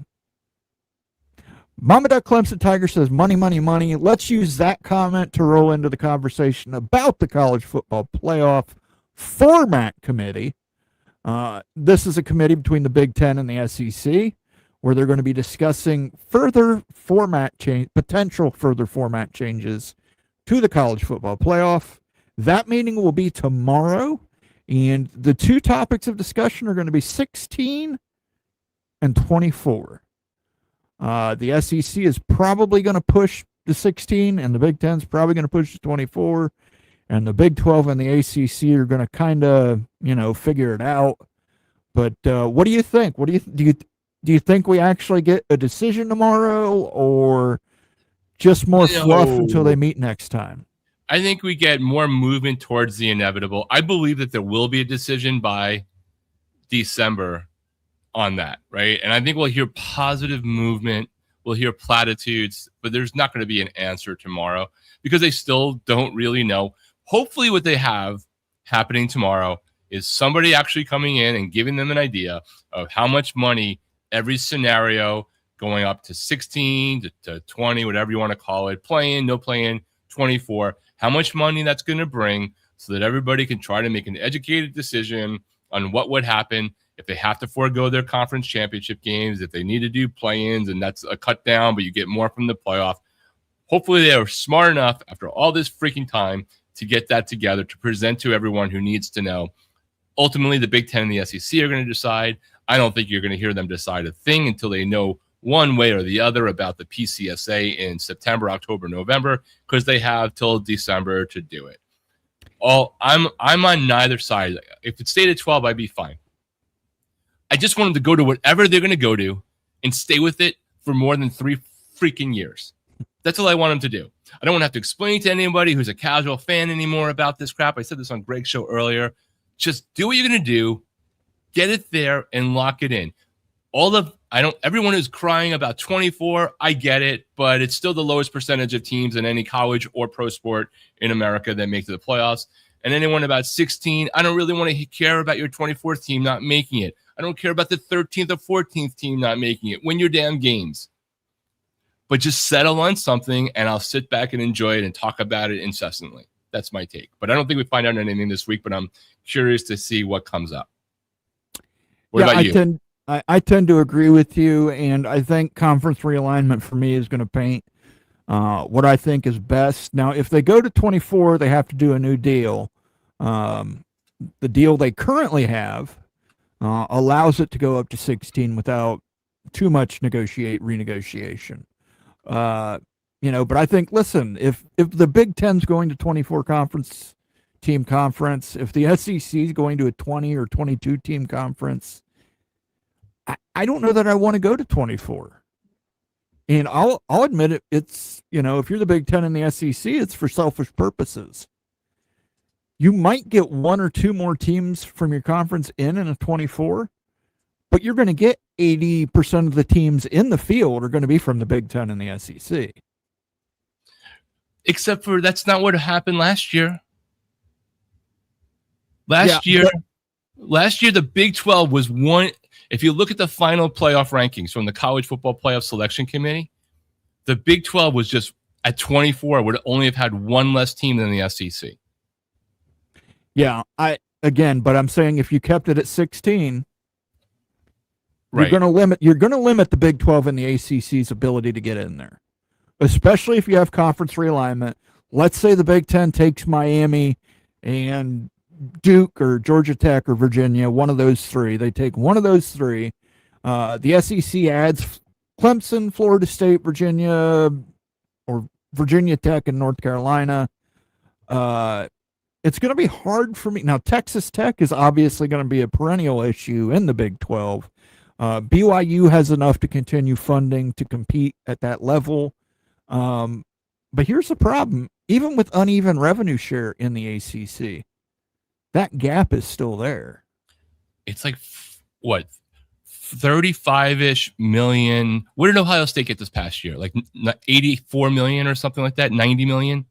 Duck Clemson Tiger says, money, money, money. Let's use that comment to roll into the conversation about the college football playoff format committee. This is a committee between the Big Ten and the SEC, where they're going to be discussing potential further format changes to the college football playoff. That meeting will be tomorrow, and the two topics of discussion are going to be 16 and 24. The SEC is probably going to push the 16, and the Big Ten is probably going to push the 24, and the Big 12 and the ACC are going to kind of, figure it out. But what do you think? Do you think we actually get a decision tomorrow, or just more fluff until they meet next time? I think we get more movement towards the inevitable. I believe that there will be a decision by December on that, right? And I think we'll hear positive movement. We'll hear platitudes, but there's not going to be an answer tomorrow because they still don't really know. Hopefully what they have happening tomorrow is somebody actually coming in and giving them an idea of how much money every scenario going up to 16 to 20, whatever you want to call it, playing, no playing, 24, how much money that's going to bring so that everybody can try to make an educated decision on what would happen if they have to forego their conference championship games, if they need to do play-ins, and that's a cut down, but you get more from the playoff. Hopefully they are smart enough after all this freaking time to get that together to present to everyone who needs to know. Ultimately, the Big Ten and the SEC are going to decide. I don't think you're going to hear them decide a thing until they know one way or the other about the PCSA in September, October, November, because they have till December to do it. I'm on neither side. If it stayed at 12, I'd be fine. I just want them to go to whatever they're going to go to and stay with it for more than 3 freaking years. That's all I want them to do. I don't want to have to explain to anybody who's a casual fan anymore about this crap. I said this on Greg's show earlier. Just do what you're going to do, get it there, and lock it in. Everyone who's crying about 24, I get it, but it's still the lowest percentage of teams in any college or pro sport in America that make it to the playoffs. And anyone about 16, I don't really want to care about your 24th team not making it. I don't care about the 13th or 14th team not making it. Win your damn games. But just settle on something, and I'll sit back and enjoy it and talk about it incessantly. That's my take. But I don't think we find out anything this week, but I'm curious to see what comes up. What about you? I tend to agree with you, and I think conference realignment for me is going to paint what I think is best. Now, if they go to 24, they have to do a new deal. The deal they currently have allows it to go up to 16 without too much renegotiation. But I think, listen, if the Big Ten's going to 24 team conference, if the SEC is going to a 20 or 22 team conference, I don't know that I want to go to 24. And I'll admit it. It's, if you're the Big Ten and the SEC, it's for selfish purposes. You might get 1 or 2 more teams from your conference in a 24, but you're going to get 80% of the teams in the field are going to be from the Big Ten and the SEC. Except for that's not what happened last year. Last year, the Big 12 was one. If you look at the final playoff rankings from the College Football Playoff Selection Committee, the Big 12 was just at 24 would only have had one less team than the SEC. Yeah, but I'm saying if you kept it at 16, Right. you're going to limit the Big 12 and the ACC's ability to get in there, especially if you have conference realignment. Let's say the Big 10 takes Miami and Duke or Georgia Tech or Virginia, one of those three. They take one of those three. The SEC adds Clemson, Florida State, Virginia, or Virginia Tech and North Carolina. It's going to be hard for me. Now, Texas Tech is obviously going to be a perennial issue in the Big 12. BYU has enough to continue funding to compete at that level. But here's the problem. Even with uneven revenue share in the ACC, that gap is still there. It's like, what, 35-ish million. What did Ohio State get this past year? Like 84 million or something like that? 90 million?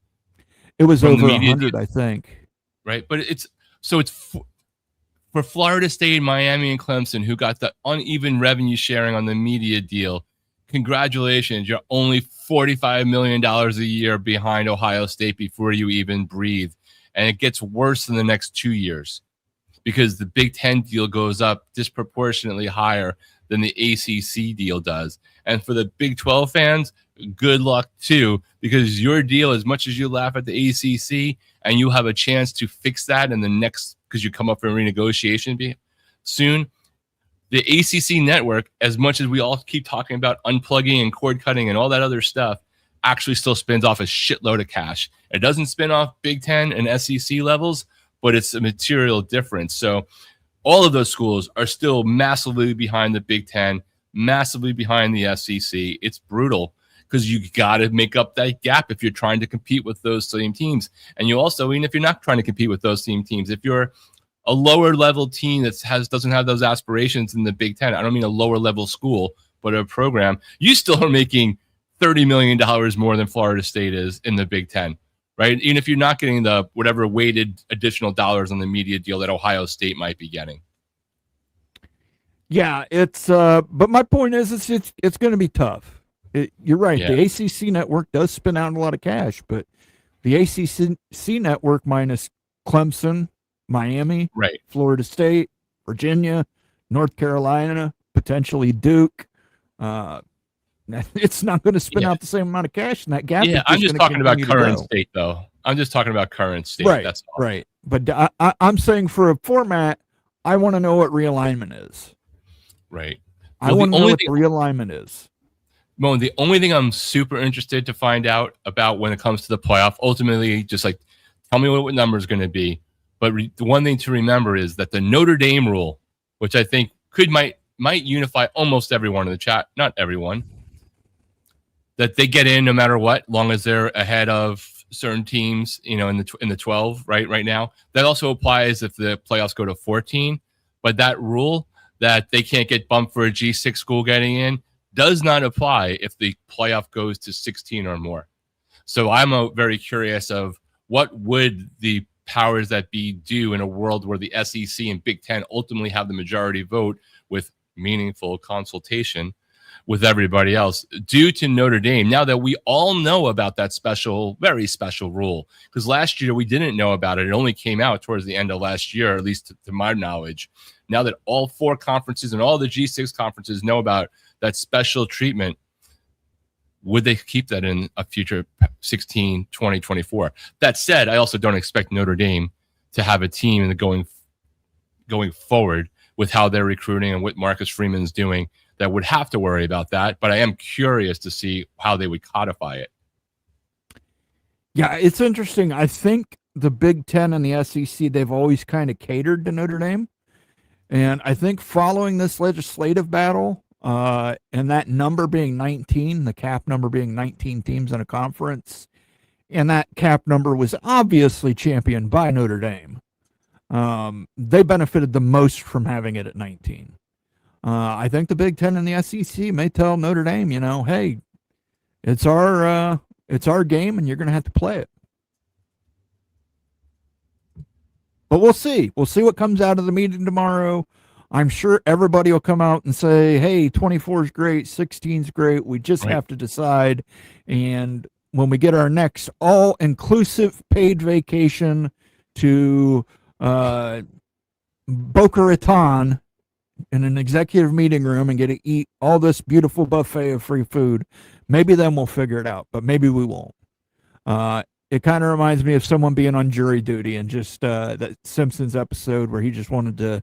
It was over 100, I think. Right. But it's for Florida State, Miami, and Clemson, who got the uneven revenue sharing on the media deal. Congratulations. You're only $45 million a year behind Ohio State before you even breathe. And it gets worse in the next 2 years because the Big Ten deal goes up disproportionately higher than the ACC deal does. And for the Big 12 fans, good luck too, because your deal, as much as you laugh at the ACC, and you have a chance to fix that in the next, because you come up for a renegotiation soon, the ACC network, as much as we all keep talking about unplugging and cord cutting and all that other stuff, actually still spins off a shitload of cash. It doesn't spin off Big Ten and SEC levels, but it's a material difference. So all of those schools are still massively behind the Big Ten, massively behind the SEC. It's brutal because you got to make up that gap if you're trying to compete with those same teams. And you also, even if you're not trying to compete with those same teams, if you're a lower level team that doesn't have those aspirations in the Big Ten, I don't mean a lower level school, but a program, you still are making $30 million more than Florida State is in the Big Ten, right? Even if you're not getting the whatever weighted additional dollars on the media deal that Ohio State might be getting. Yeah, it's but my point is it's going to be tough. You're right. Yeah. The ACC network does spin out a lot of cash, but the ACC network minus Clemson, Miami, right, Florida State, Virginia, North Carolina, potentially Duke, it's not going to spin out the same amount of cash in that gap. Yeah, I'm just talking about current state, though. I'm just talking about current state. Right, that's all. Right. But I'm saying for a format, I want to know what realignment is. Right. I want to know what the realignment is. Mo, the only thing I'm super interested to find out about when it comes to the playoff, ultimately, just like tell me what number is going to be. But the one thing to remember is that the Notre Dame rule, which I think might unify almost everyone in the chat, not everyone, that they get in no matter what, long as they're ahead of certain teams, in the 12 right now. That also applies if the playoffs go to 14. But that rule that they can't get bumped for a G6 school getting in does not apply if the playoff goes to 16 or more. So I'm very curious of what would the powers that be do in a world where the SEC and Big Ten ultimately have the majority vote with meaningful consultation with everybody else due to Notre Dame. Now that we all know about that special, very special rule, because last year we didn't know about it. It only came out towards the end of last year, at least to my knowledge. Now that all four conferences and all the G6 conferences know about that special treatment, would they keep that in a future 16, 20, 24? That said, I also don't expect Notre Dame to have a team in the going forward with how they're recruiting and what Marcus Freeman's doing that would have to worry about that. But I am curious to see how they would codify it. Yeah, it's interesting. I think the Big Ten and the SEC, they've always kind of catered to Notre Dame. And I think following this legislative battle, and that number being 19, the cap number being 19 teams in a conference, and that cap number was obviously championed by Notre Dame. They benefited the most from having it at 19. I think the Big Ten and the SEC may tell Notre Dame, hey, it's our game, and you're going to have to play it. But we'll see. We'll see what comes out of the meeting tomorrow. I'm sure everybody will come out and say, hey, 24 is great, 16 is great. We just have to decide. And when we get our next all-inclusive paid vacation to Boca Raton in an executive meeting room and get to eat all this beautiful buffet of free food, maybe then we'll figure it out, but maybe we won't. It kind of reminds me of someone being on jury duty and just that Simpsons episode where he just wanted to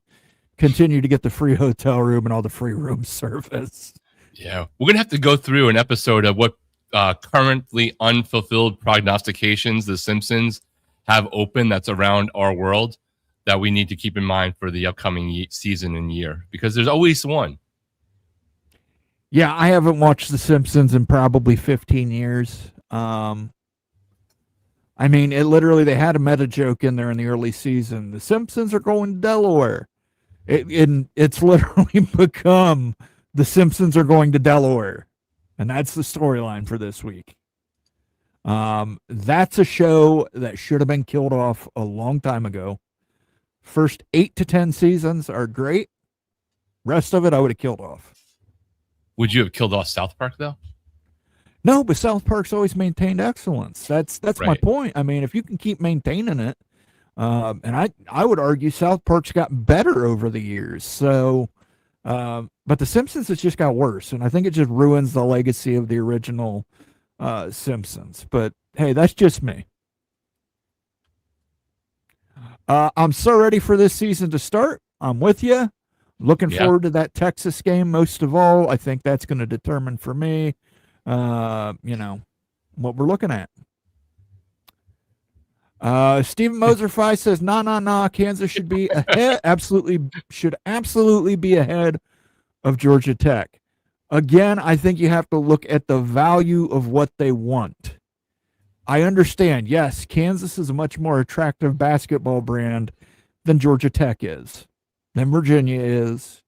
continue to get the free hotel room and all the free room service. Yeah, we're going to have to go through an episode of what currently unfulfilled prognostications the Simpsons have open that's around our world that we need to keep in mind for the upcoming season and year, because there's always one. Yeah, I haven't watched The Simpsons in probably 15 years. I mean, it literally, they had a meta joke in there in the early season. The Simpsons are going to Delaware. It's literally become The Simpsons are going to Delaware. And that's the storyline for this week. That's a show that should have been killed off a long time ago. First 8 to 10 seasons are great. Rest of it, I would have killed off. Would you have killed off South Park, though? No, but South Park's always maintained excellence. That's right. My point. I mean, if you can keep maintaining it, and I would argue South Park's got better over the years. So, but The Simpsons has just got worse, and I think it just ruins the legacy of the original Simpsons. But hey, that's just me. I'm so ready for this season to start. I'm with you. Looking forward to that Texas game most of all. I think that's going to determine for me, what we're looking at. Stephen Moserfi says, nah. Kansas should be ahead. Should absolutely be ahead of Georgia Tech. Again, I think you have to look at the value of what they want. I understand, yes, Kansas is a much more attractive basketball brand than Georgia Tech is, than Virginia is.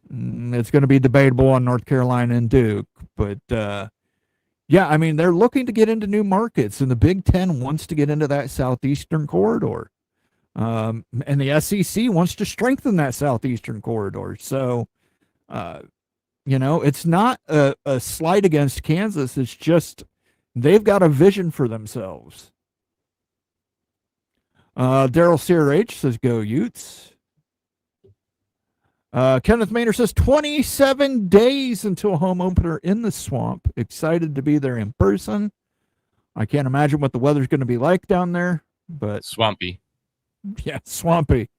It's going to be debatable on North Carolina and Duke, but yeah, I mean, they're looking to get into new markets, and the Big Ten wants to get into that southeastern corridor. And the SEC wants to strengthen that southeastern corridor. So, it's not a slight against Kansas. It's just they've got a vision for themselves. Daryl CRH says, go Utes. Kenneth Maynard says 27 days until home opener in the Swamp. Excited to be there in person. I can't imagine what the weather's going to be like down there, but swampy. Yeah, swampy.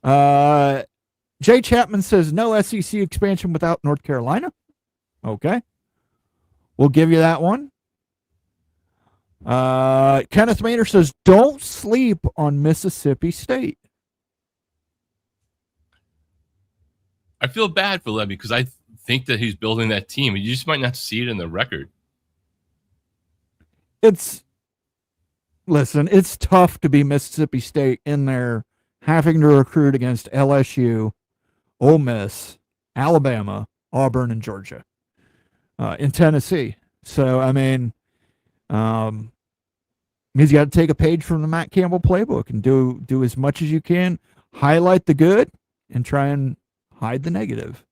Jay Chapman says no SEC expansion without North Carolina. Okay, we'll give you that one. Kenneth Maynard says don't sleep on Mississippi State. I feel bad for Levy because I think that he's building that team. You just might not see it in the record. Listen, it's tough to be Mississippi State in there having to recruit against LSU, Ole Miss, Alabama, Auburn, and Georgia in Tennessee. So, I mean, he's got to take a page from the Matt Campbell playbook and do as much as you can, highlight the good, and try and hide the negative.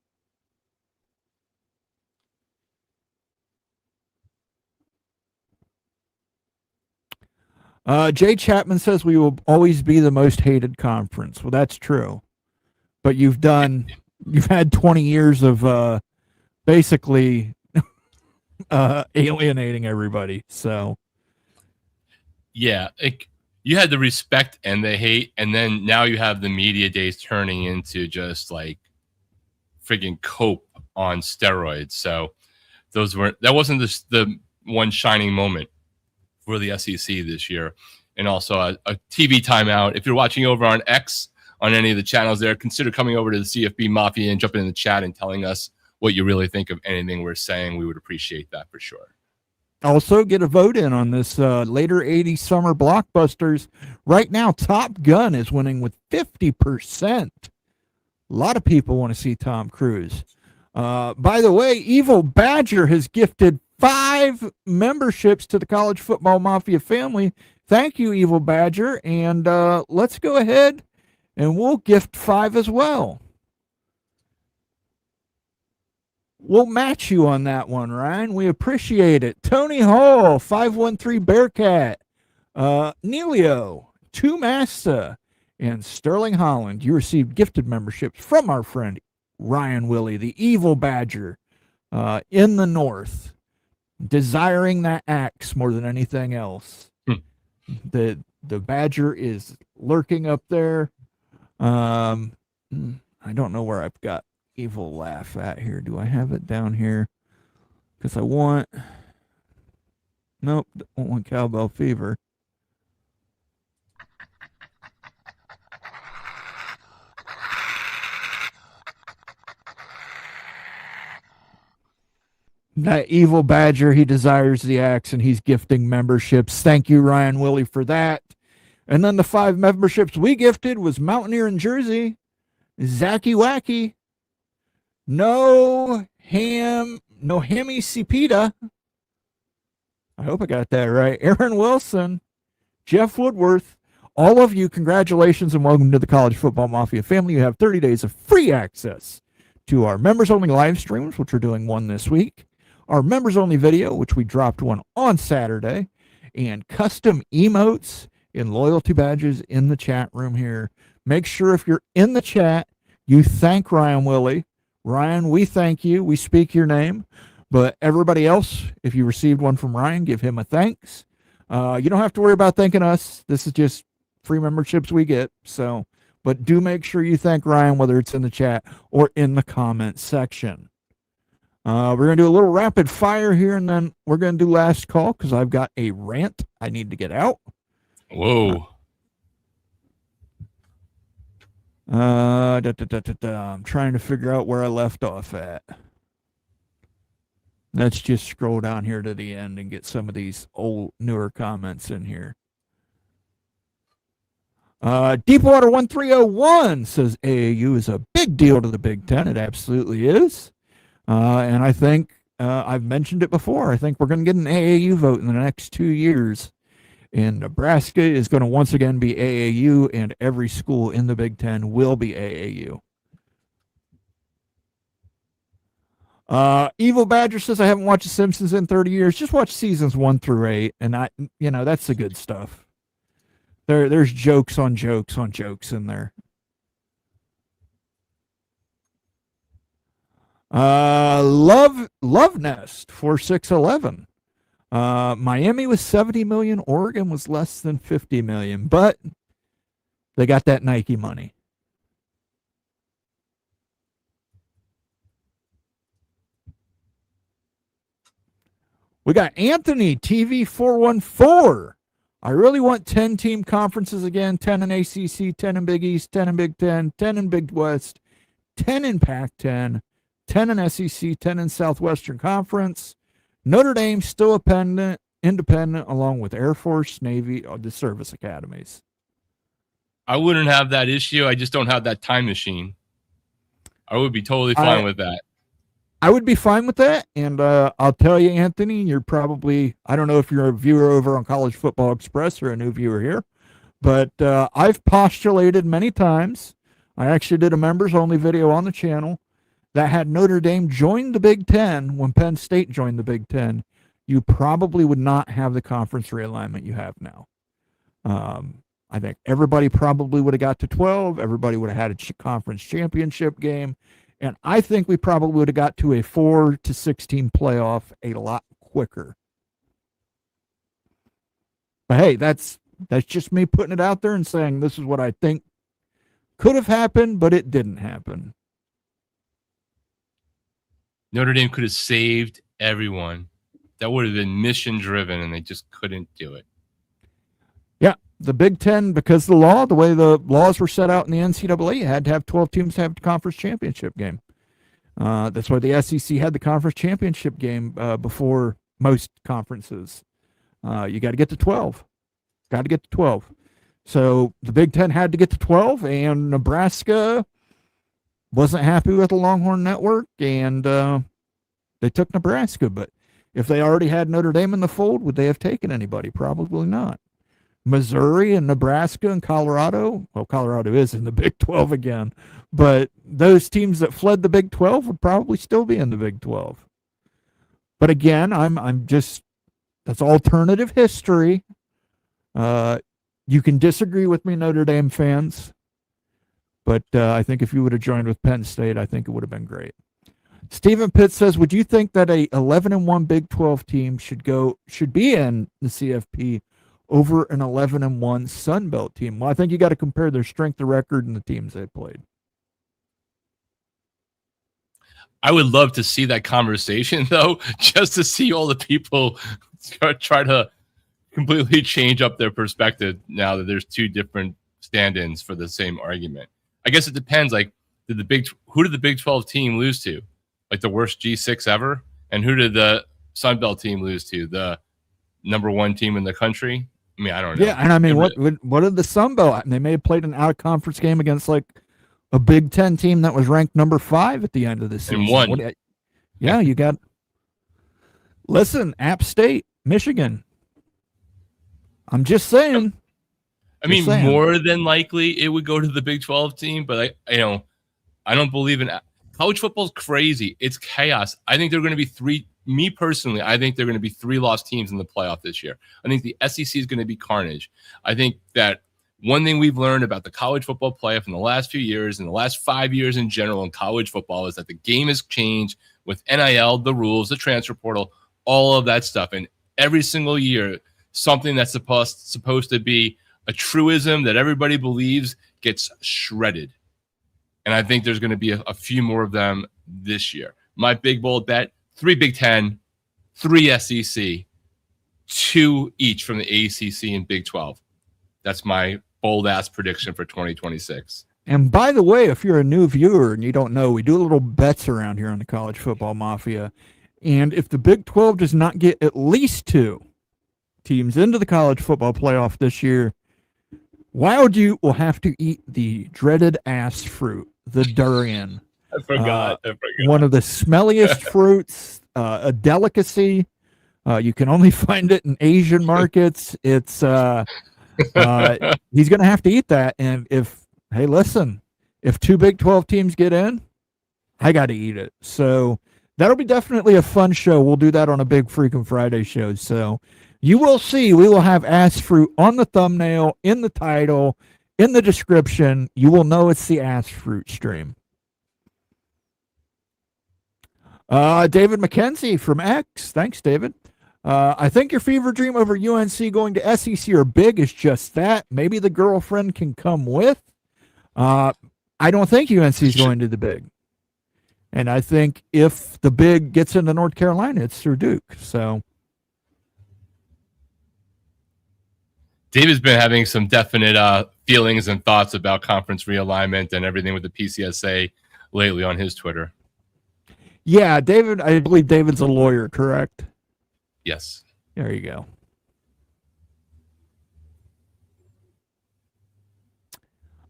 Jay Chapman says we will always be the most hated conference. Well, that's true. But you've had 20 years of basically alienating everybody. So yeah, you had the respect and the hate, and then now you have the media days turning into just like friggin' cope on steroids. So that wasn't the one shining moment for the SEC this year. And also a TV timeout. If you're watching over on X, on any of the channels there, consider coming over to the CFB Mafia and jumping in the chat and telling us what you really think of anything we're saying. We would appreciate that for sure. Also, get a vote in on this later 80s summer blockbusters. Right now, Top Gun is winning with 50%. A lot of people want to see Tom Cruise. By the way, Evil Badger has gifted 5 memberships to the College Football Mafia family. Thank you, Evil Badger. And let's go ahead and we'll gift 5 as well. We'll match you on that one, Ryan. We appreciate it. Tony Hall, 513 Bearcat, Nelio, Two Massa, and Sterling Holland. You received gifted memberships from our friend Ryan Willie, the evil badger, in the north, desiring that axe more than anything else. The badger is lurking up there. I don't know where I've got evil laugh at here. Do I have it down here? Because I want. Nope, don't want cowbell fever. That evil badger, he desires the axe and he's gifting memberships. Thank you, Ryan Willie, for that. And then the 5 memberships we gifted was Mountaineer in Jersey, Zacky Wacky, No Hammy Cepeda. I hope I got that right. Aaron Wilson, Jeff Woodworth, all of you, congratulations and welcome to the College Football Mafia family. You have 30 days of free access to our members-only live streams, which we're doing one this week, our members-only video, which we dropped one on Saturday, and custom emotes and loyalty badges in the chat room here. Make sure if you're in the chat, you thank Ryan Willie. Ryan, we thank you. We speak your name. But everybody else, if you received one from Ryan, give him a thanks. You don't have to worry about thanking us. This is just free memberships we get. So, but do make sure you thank Ryan, whether it's in the chat or in the comment section. We're going to do a little rapid fire here, and then we're going to do last call because I've got a rant I need to get out. Whoa. I'm trying to figure out where I left off at. Let's just scroll down here to the end and get some of these old, newer comments in here. Deepwater 1301 says AAU is a big deal to the Big Ten. It absolutely is. And I think I've mentioned it before. I think we're going to get an AAU vote in the next 2 years. And Nebraska is going to once again be AAU, and every school in the Big Ten will be AAU. Evil Badger says, I haven't watched The Simpsons in 30 years. Just watch seasons 1 through 8, and that's the good stuff. There's jokes on jokes on jokes in there. Love Nest 4611. Miami was 70 million. Oregon was less than 50 million, but they got that Nike money. We got Anthony TV 414. I really want 10 team conferences again, 10 in ACC, 10 in Big East, 10 in Big 10, 10 in Big West, 10 in Pac-10, 10 in SEC, 10 in Southwestern Conference. Notre Dame still independent along with Air Force, Navy, or the service academies. I wouldn't have that issue. I just don't have that time machine. I would be totally fine with that. I would be fine with that. And I'll tell you, Anthony, you're probably, I don't know if you're a viewer over on College Football Express or a new viewer here, but I've postulated many times. I actually did a members-only video on the channel that had Notre Dame join the Big Ten when Penn State joined the Big Ten. You probably would not have the conference realignment you have now. I think everybody probably would have got to 12. Everybody would have had a conference championship game. And I think we probably would have got to a 4 to 16 playoff a lot quicker. But hey, that's just me putting it out there and saying this is what I think could have happened, but it didn't happen. Notre Dame could have saved everyone. That would have been mission driven, and they just couldn't do it. Yeah, the Big Ten, because the way the laws were set out in the NCAA, you had to have 12 teams to have the conference championship game. That's why the SEC had the conference championship game before most conferences. You got to get to 12. Got to get to 12. So the Big Ten had to get to 12, and Nebraska wasn't happy with the Longhorn Network, and they took Nebraska. But if they already had Notre Dame in the fold, would they have taken anybody? Probably not. Missouri and Nebraska and Colorado. Well, Colorado is in the Big 12 again, But those teams that fled the Big 12 would probably still be in the Big 12. But again, I'm just, that's alternative history. You can disagree with me, Notre Dame fans, but I think if you would have joined with Penn State, I think it would have been great. Stephen Pitt says, would you think that a 11-1 Big 12 team should be in the CFP over an 11-1 Sun Belt team? Well, I think you got to compare their strength of record and the teams they played. I would love to see that conversation, though, just to see all the people try to completely change up their perspective now that there's two different stand-ins for the same argument. I guess it depends. Like, who did the Big 12 team lose to? Like the worst G6 ever? And who did the Sun Belt team lose to? The number one team in the country? I mean, I don't know. Yeah, and I mean, what did the Sun Belt? They may have played an out-of-conference game against like a Big 10 team that was ranked number 5 at the end of the season. And won. Yeah, you got. Listen, App State, Michigan. I'm just saying. I mean, more than likely it would go to the Big 12 team, but I don't believe in college football is crazy. It's chaos. I think they're going to be three. Me personally, I think they're going to be 3 lost teams in the playoff this year. I think the SEC is going to be carnage. I think that one thing we've learned about the college football playoff in the last few years, and the last 5 years in general in college football, is that the game has changed with NIL, the rules, the transfer portal, all of that stuff. And every single year, something that's supposed to be a truism that everybody believes gets shredded. And I think there's going to be a few more of them this year. My big bold bet, 3 Big 10, 3 SEC, 2 each from the ACC and Big 12. That's my bold-ass prediction for 2026. And by the way, if you're a new viewer and you don't know, we do little bets around here on the College Football Mafia. And if the Big 12 does not get at least 2 teams into the college football playoff this year, Wild Ute will have to eat the dreaded ass fruit, the durian. I forgot. One of the smelliest fruits, a delicacy. You can only find it in Asian markets. It's he's going to have to eat that. And if 2 Big 12 teams get in, I got to eat it. So that'll be definitely a fun show. We'll do that on a big Freakin' Friday show. So you will see, we will have ass fruit on the thumbnail, in the title, in the description. You will know it's the ass fruit stream. David McKenzie from X. Thanks, David. I think your fever dream over UNC going to SEC or Big is just that. Maybe the girlfriend can come with. I don't think UNC is going to the Big. And I think if the Big gets into North Carolina, it's through Duke. So David's been having some definite feelings and thoughts about conference realignment and everything with the PCSA lately on his Twitter. Yeah, David, I believe David's a lawyer, correct? Yes. There you go.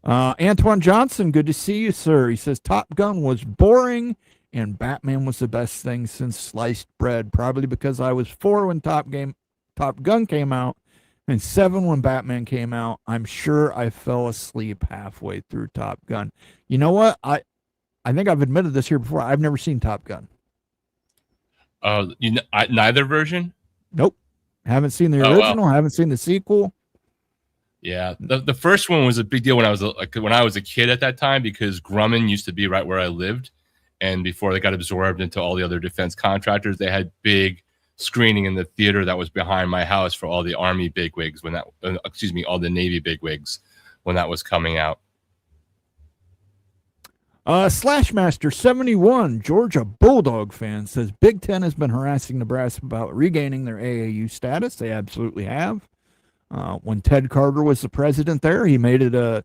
Antoine Johnson, good to see you, sir. He says Top Gun was boring and Batman was the best thing since sliced bread. Probably because I was 4 when Top Gun came out and 7 when Batman came out. I'm sure I fell asleep halfway through Top Gun. You know what? I think I've admitted this here before. I've never seen Top Gun. Neither version? Nope. Haven't seen the original. Wow. Haven't seen the sequel. Yeah, the first one was a big deal when I was a kid at that time, because Grumman used to be right where I lived, and before they got absorbed into all the other defense contractors, they had big screening in the theater that was behind my house for all the Army bigwigs all the Navy bigwigs when that was coming out. Slashmaster 71, Georgia Bulldog fan, says Big Ten has been harassing Nebraska about regaining their AAU status. They absolutely have. When Ted Carter was the president there, he made it a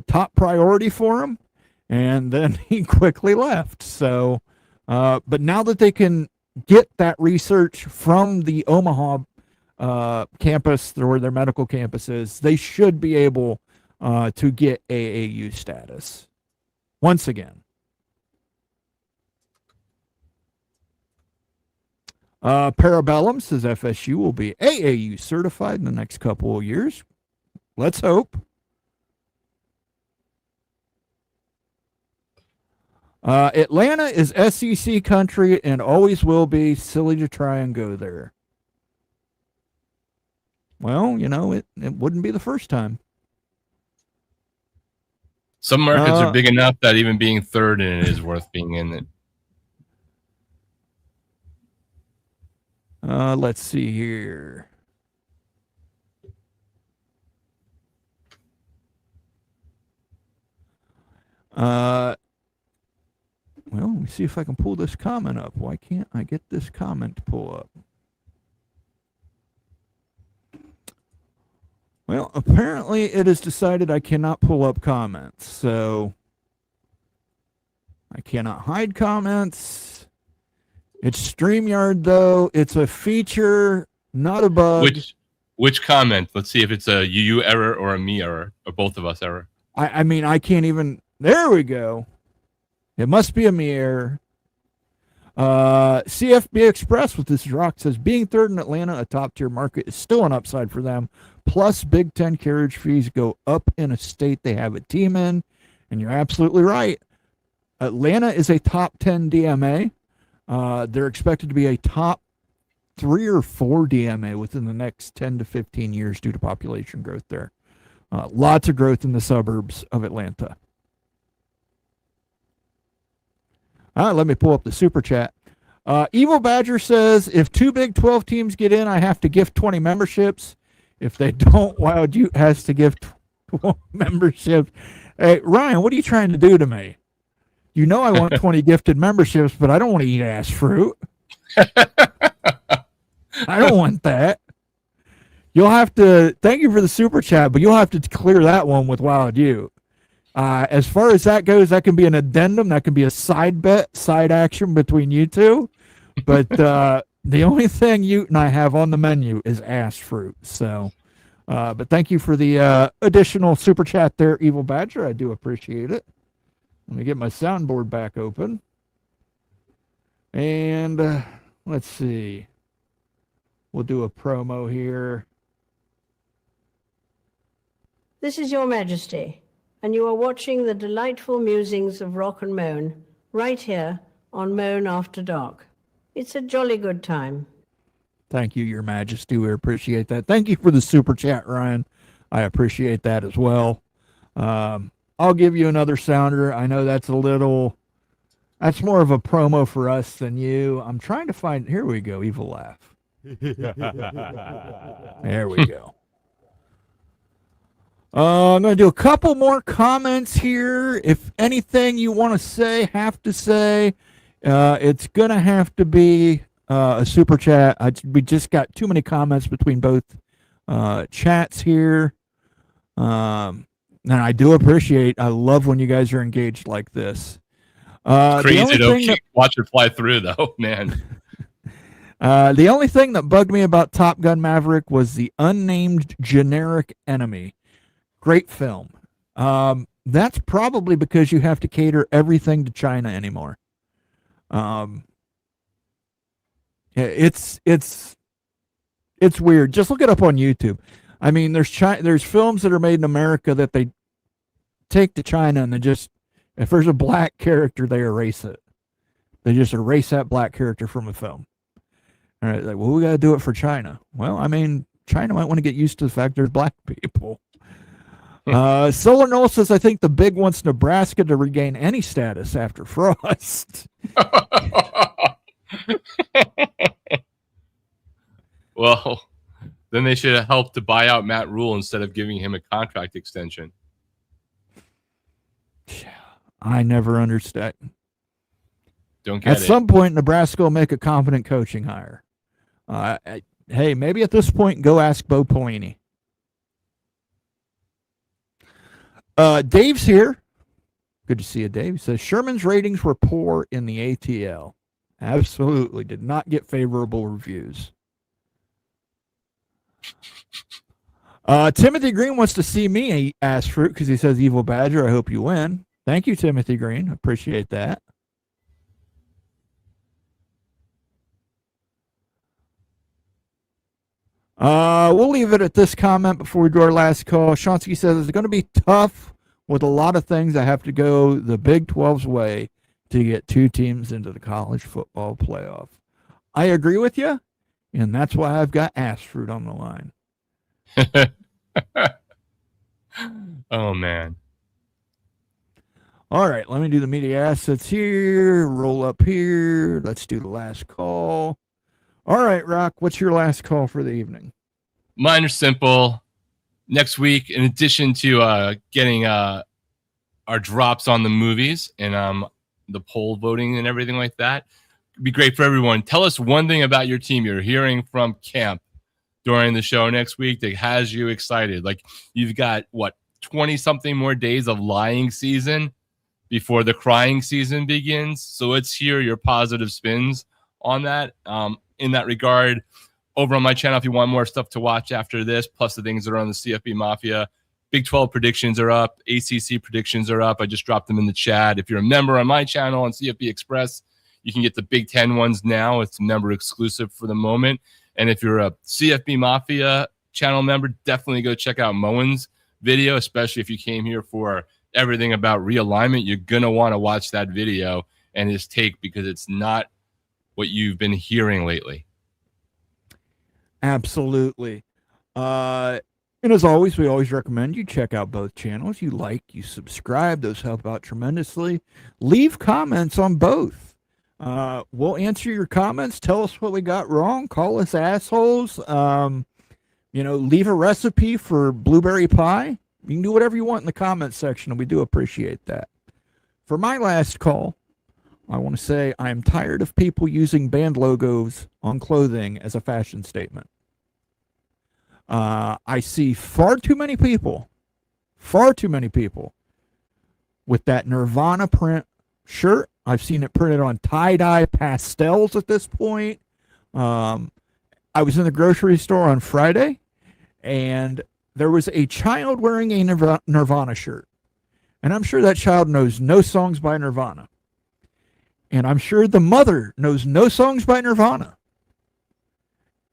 top priority for him, and then he quickly left. So, but now that they can get that research from the Omaha campus, where their medical campus is, they should be able to get AAU status once again. Parabellum says FSU will be AAU certified in the next couple of years. Let's hope. Atlanta is SEC country and always will be. Silly to try and go there. Well, it wouldn't be the first time. Some markets are big enough that even being third in it is worth being in it. Let's see here. Well, let me see if I can pull this comment up. Why can't I get this comment to pull up? Well, apparently it has decided I cannot pull up comments, so I cannot hide comments. It's StreamYard, though. It's a feature, not a bug. Which comment? Let's see if it's a you error or a me error, or both of us error. I mean, I can't even... There we go. It must be a me error. CFB Express with this rock says, being third in Atlanta, a top-tier market, is still an upside for them. Plus, Big Ten carriage fees go up in a state they have a team in. And you're absolutely right. Atlanta is a top 10 DMA. They're expected to be a top 3 or 4 DMA within the next 10 to 15 years due to population growth there. Lots of growth in the suburbs of Atlanta. All right, let me pull up the super chat. Evil Badger says, if 2 Big 12 teams get in, I have to gift 20 memberships. If they don't, Wild Ute has to give 12 memberships. Hey, Ryan, what are you trying to do to me? You know I want 20 gifted memberships, but I don't want to eat ass fruit. I don't want that. You'll have to, thank you for the super chat, but you'll have to clear that one with Wild Ute. As far as that goes, that can be an addendum. That can be a side bet, side action between you two. But the only thing Ute and I have on the menu is ass fruit. So, but thank you for the additional super chat there, Evil Badger. I do appreciate it. Let me get my soundboard back open. And let's see. We'll do a promo here. This is Your Majesty, and you are watching the delightful musings of Rock and Moan right here on Moan After Dark. It's a jolly good time. Thank you, Your Majesty. We appreciate that. Thank you for the super chat, Ryan. I appreciate that as well. I'll give you another sounder. I know that's more of a promo for us than you. I'm trying to find, here we go, evil laugh. There we go. I'm going to do a couple more comments here. If anything you want to say, have to say, it's going to have to be a super chat. We just got too many comments between both chats here. And I do appreciate, I love when you guys are engaged like this. Crazy to watch it fly through, though, man. The only thing that bugged me about Top Gun Maverick was the unnamed generic enemy. Great film. That's probably because you have to cater everything to China anymore. It's weird. Just look it up on YouTube. I mean, there's films that are made in America that they take to China and they just, if there's a black character, they erase it. They just erase that black character from a film. All right, like, well, we got to do it for China. Well, I mean, China might want to get used to the fact there's black people. Solar Null says, I think the big wants Nebraska to regain any status after Frost. Well, then they should have helped to buy out Matt Rule instead of giving him a contract extension. I never understand. Don't get it. At some point, Nebraska will make a competent coaching hire. Hey, maybe at this point, go ask Bo Pelini. Dave's here. Good to see you, Dave. He says, Sherman's ratings were poor in the ATL. Absolutely. Did not get favorable reviews. Timothy Green wants to see me eat ass fruit because he says, Evil Badger, I hope you win. Thank you, Timothy Green. Appreciate that. We'll leave it at this comment before we do our last call. Shonsky says it's going to be tough with a lot of things. I have to go the Big 12's way. to get 2 teams into the college football playoff. I agree with you, and that's why I've got ass fruit on the line. Oh, man. All right, let me do the media assets here. Roll up here. Let's do the last call. All right, Rock, what's your last call for the evening? Mine are simple. Next week, in addition to getting our drops on the movies and the poll voting and everything like that, it'd be great for everyone. Tell us one thing about your team you're hearing from camp during the show next week that has you excited. Like, you've got, 20-something more days of lying season before the crying season begins. So let's hear your positive spins on that. In that regard, over on my channel, if you want more stuff to watch after this, plus the things that are on the CFB Mafia, Big 12 predictions are up, ACC predictions are up. I just dropped them in the chat. If you're a member on my channel on CFB Express, you can get the Big 10 ones now. It's member exclusive for the moment. And if you're a CFB Mafia channel member, definitely go check out Moen's video, especially if you came here for everything about realignment. You're going to want to watch that video and his take, because it's not what you've been hearing lately. Absolutely. And as always, we always recommend you check out both channels. You like, you subscribe. Those help out tremendously. Leave comments on both. We'll answer your comments. Tell us what we got wrong. Call us assholes. Leave a recipe for blueberry pie. You can do whatever you want in the comments section, and we do appreciate that. For my last call, I want to say I am tired of people using band logos on clothing as a fashion statement. I see far too many people with that Nirvana print shirt. I've seen it printed on tie-dye pastels at this point. I was in the grocery store on Friday, and there was a child wearing a Nirvana shirt. And I'm sure that child knows no songs by Nirvana. And I'm sure the mother knows no songs by Nirvana.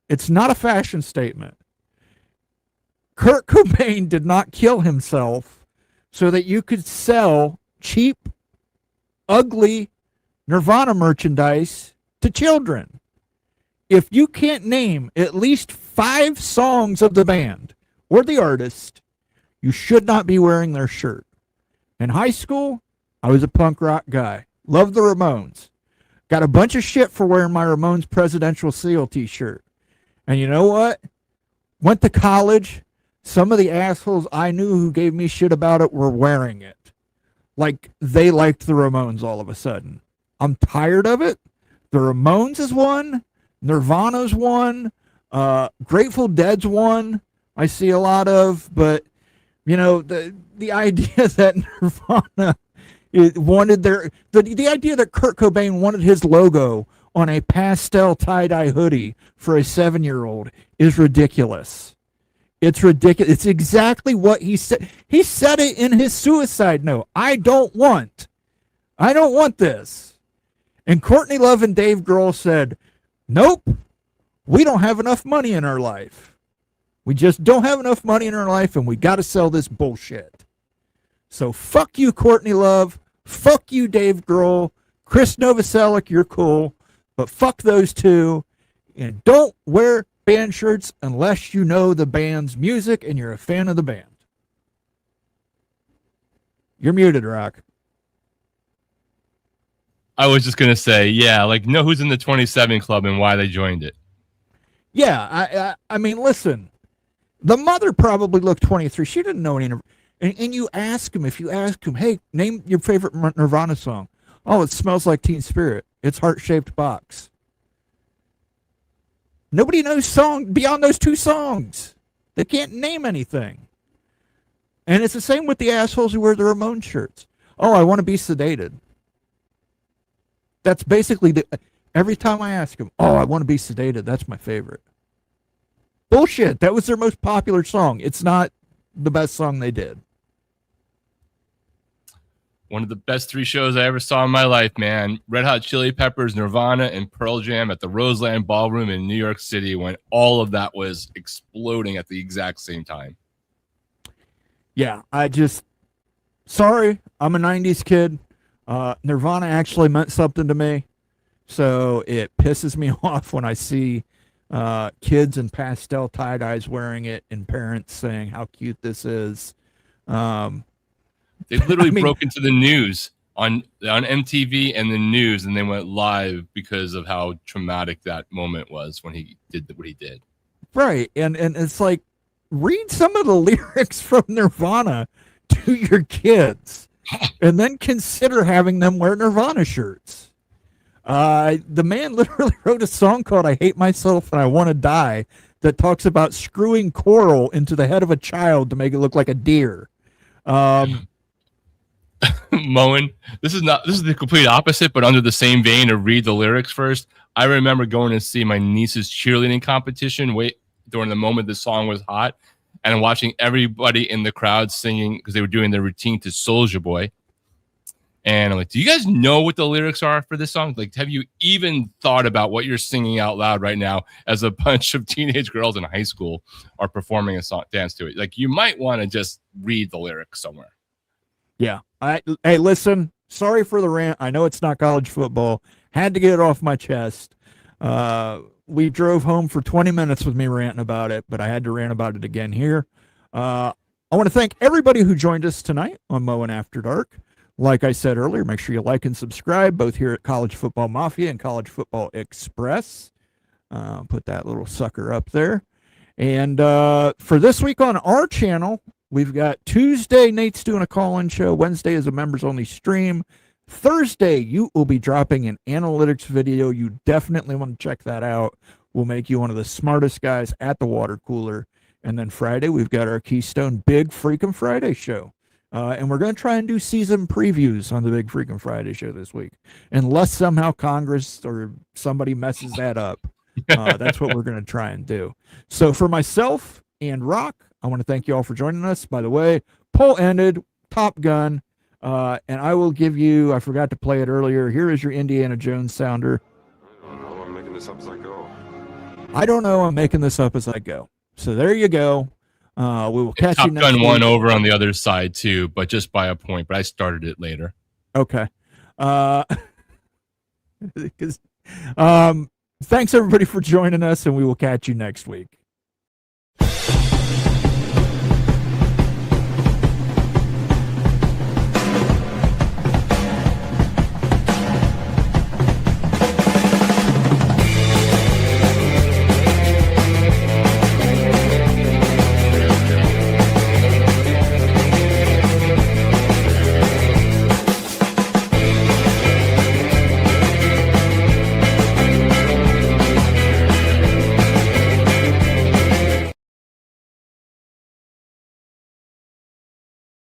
It's not a fashion statement. Kurt Cobain did not kill himself so that you could sell cheap, ugly Nirvana merchandise to children. If you can't name at least 5 songs of the band or the artist, you should not be wearing their shirt. In high school, I was a punk rock guy. Loved the Ramones. Got a bunch of shit for wearing my Ramones Presidential Seal t-shirt. And you know what? Went to college. Some of the assholes I knew who gave me shit about it were wearing it. Like they liked the Ramones all of a sudden. I'm tired of it. The Ramones is one. Nirvana's one. Grateful Dead's one. I see a lot of, but the idea that Nirvana wanted the idea that Kurt Cobain wanted his logo on a pastel tie-dye hoodie for a 7-year-old is ridiculous. It's ridiculous. It's exactly what he said. He said it in his suicide note. I don't want this. And Courtney Love and Dave Grohl said, nope, we don't have enough money in our life. We just don't have enough money in our life, and we got to sell this bullshit. So fuck you, Courtney Love. Fuck you, Dave Grohl. Chris Novoselic, you're cool. But fuck those two. And don't wear band shirts unless you know the band's music and you're a fan of the band. You're muted, Rock. I was just going to say, know who's in the 27 club and why they joined it. Yeah, I mean, listen. The mother probably looked 23. She didn't know any. And if you ask him, hey, name your favorite Nirvana song. Oh, It Smells Like Teen Spirit. It's Heart-Shaped Box. Nobody knows song beyond those 2 songs. They can't name anything. And it's the same with the assholes who wear the Ramones shirts. Oh, I want to be sedated. That's basically every time I ask them, oh, I want to be sedated. That's my favorite. Bullshit. That was their most popular song. It's not the best song they did. One of the best 3 shows I ever saw in my life, man. Red Hot Chili Peppers, Nirvana, and Pearl Jam at the Roseland Ballroom in New York City when all of that was exploding at the exact same time. Yeah, sorry, I'm a 90s kid. Nirvana actually meant something to me, so it pisses me off when I see kids in pastel tie-dyes wearing it and parents saying how cute this is. They literally broke into the news on MTV and the news, and they went live because of how traumatic that moment was when he did what he did. Right, and it's like, read some of the lyrics from Nirvana to your kids, and then consider having them wear Nirvana shirts. The man literally wrote a song called "I Hate Myself and I Want to Die" that talks about screwing coral into the head of a child to make it look like a deer. Moen, this is the complete opposite, but under the same vein of read the lyrics first. I remember going to see my niece's cheerleading competition during the moment the song was hot, and watching everybody in the crowd singing because they were doing their routine to Soulja Boy. And I'm like, do you guys know what the lyrics are for this song? Like, have you even thought about what you're singing out loud right now as a bunch of teenage girls in high school are performing a song, dance to it? Like, you might want to just read the lyrics somewhere. Yeah. Hey, listen, sorry for the rant. I know it's not college football. Had to get it off my chest. We drove home for 20 minutes with me ranting about it, but I had to rant about it again here. I want to thank everybody who joined us tonight on Moen After Dark. Like I said earlier, make sure you like and subscribe both here at College Football Mafia and College Football Express. Put that little sucker up there. And for this week on our channel, we've got Tuesday, Nate's doing a call-in show. Wednesday is a members-only stream. Thursday, you will be dropping an analytics video. You definitely want to check that out. We'll make you one of the smartest guys at the water cooler. And then Friday, we've got our Keystone Big Freaking Friday show. And we're going to try and do season previews on the Big Freaking Friday show this week. Unless somehow Congress or somebody messes that up. That's what we're going to try and do. So for myself and Rock, I want to thank you all for joining us. By the way, poll ended, Top Gun. And I will give you, I forgot to play it earlier. Here is your Indiana Jones sounder. I don't know. I'm making this up as I go. I don't know. I'm making this up as I go. So there you go. We will catch Top you next Gun week. won over on the other side too, but just by a point. But I started it later. Okay. Thanks everybody for joining us, and we will catch you next week.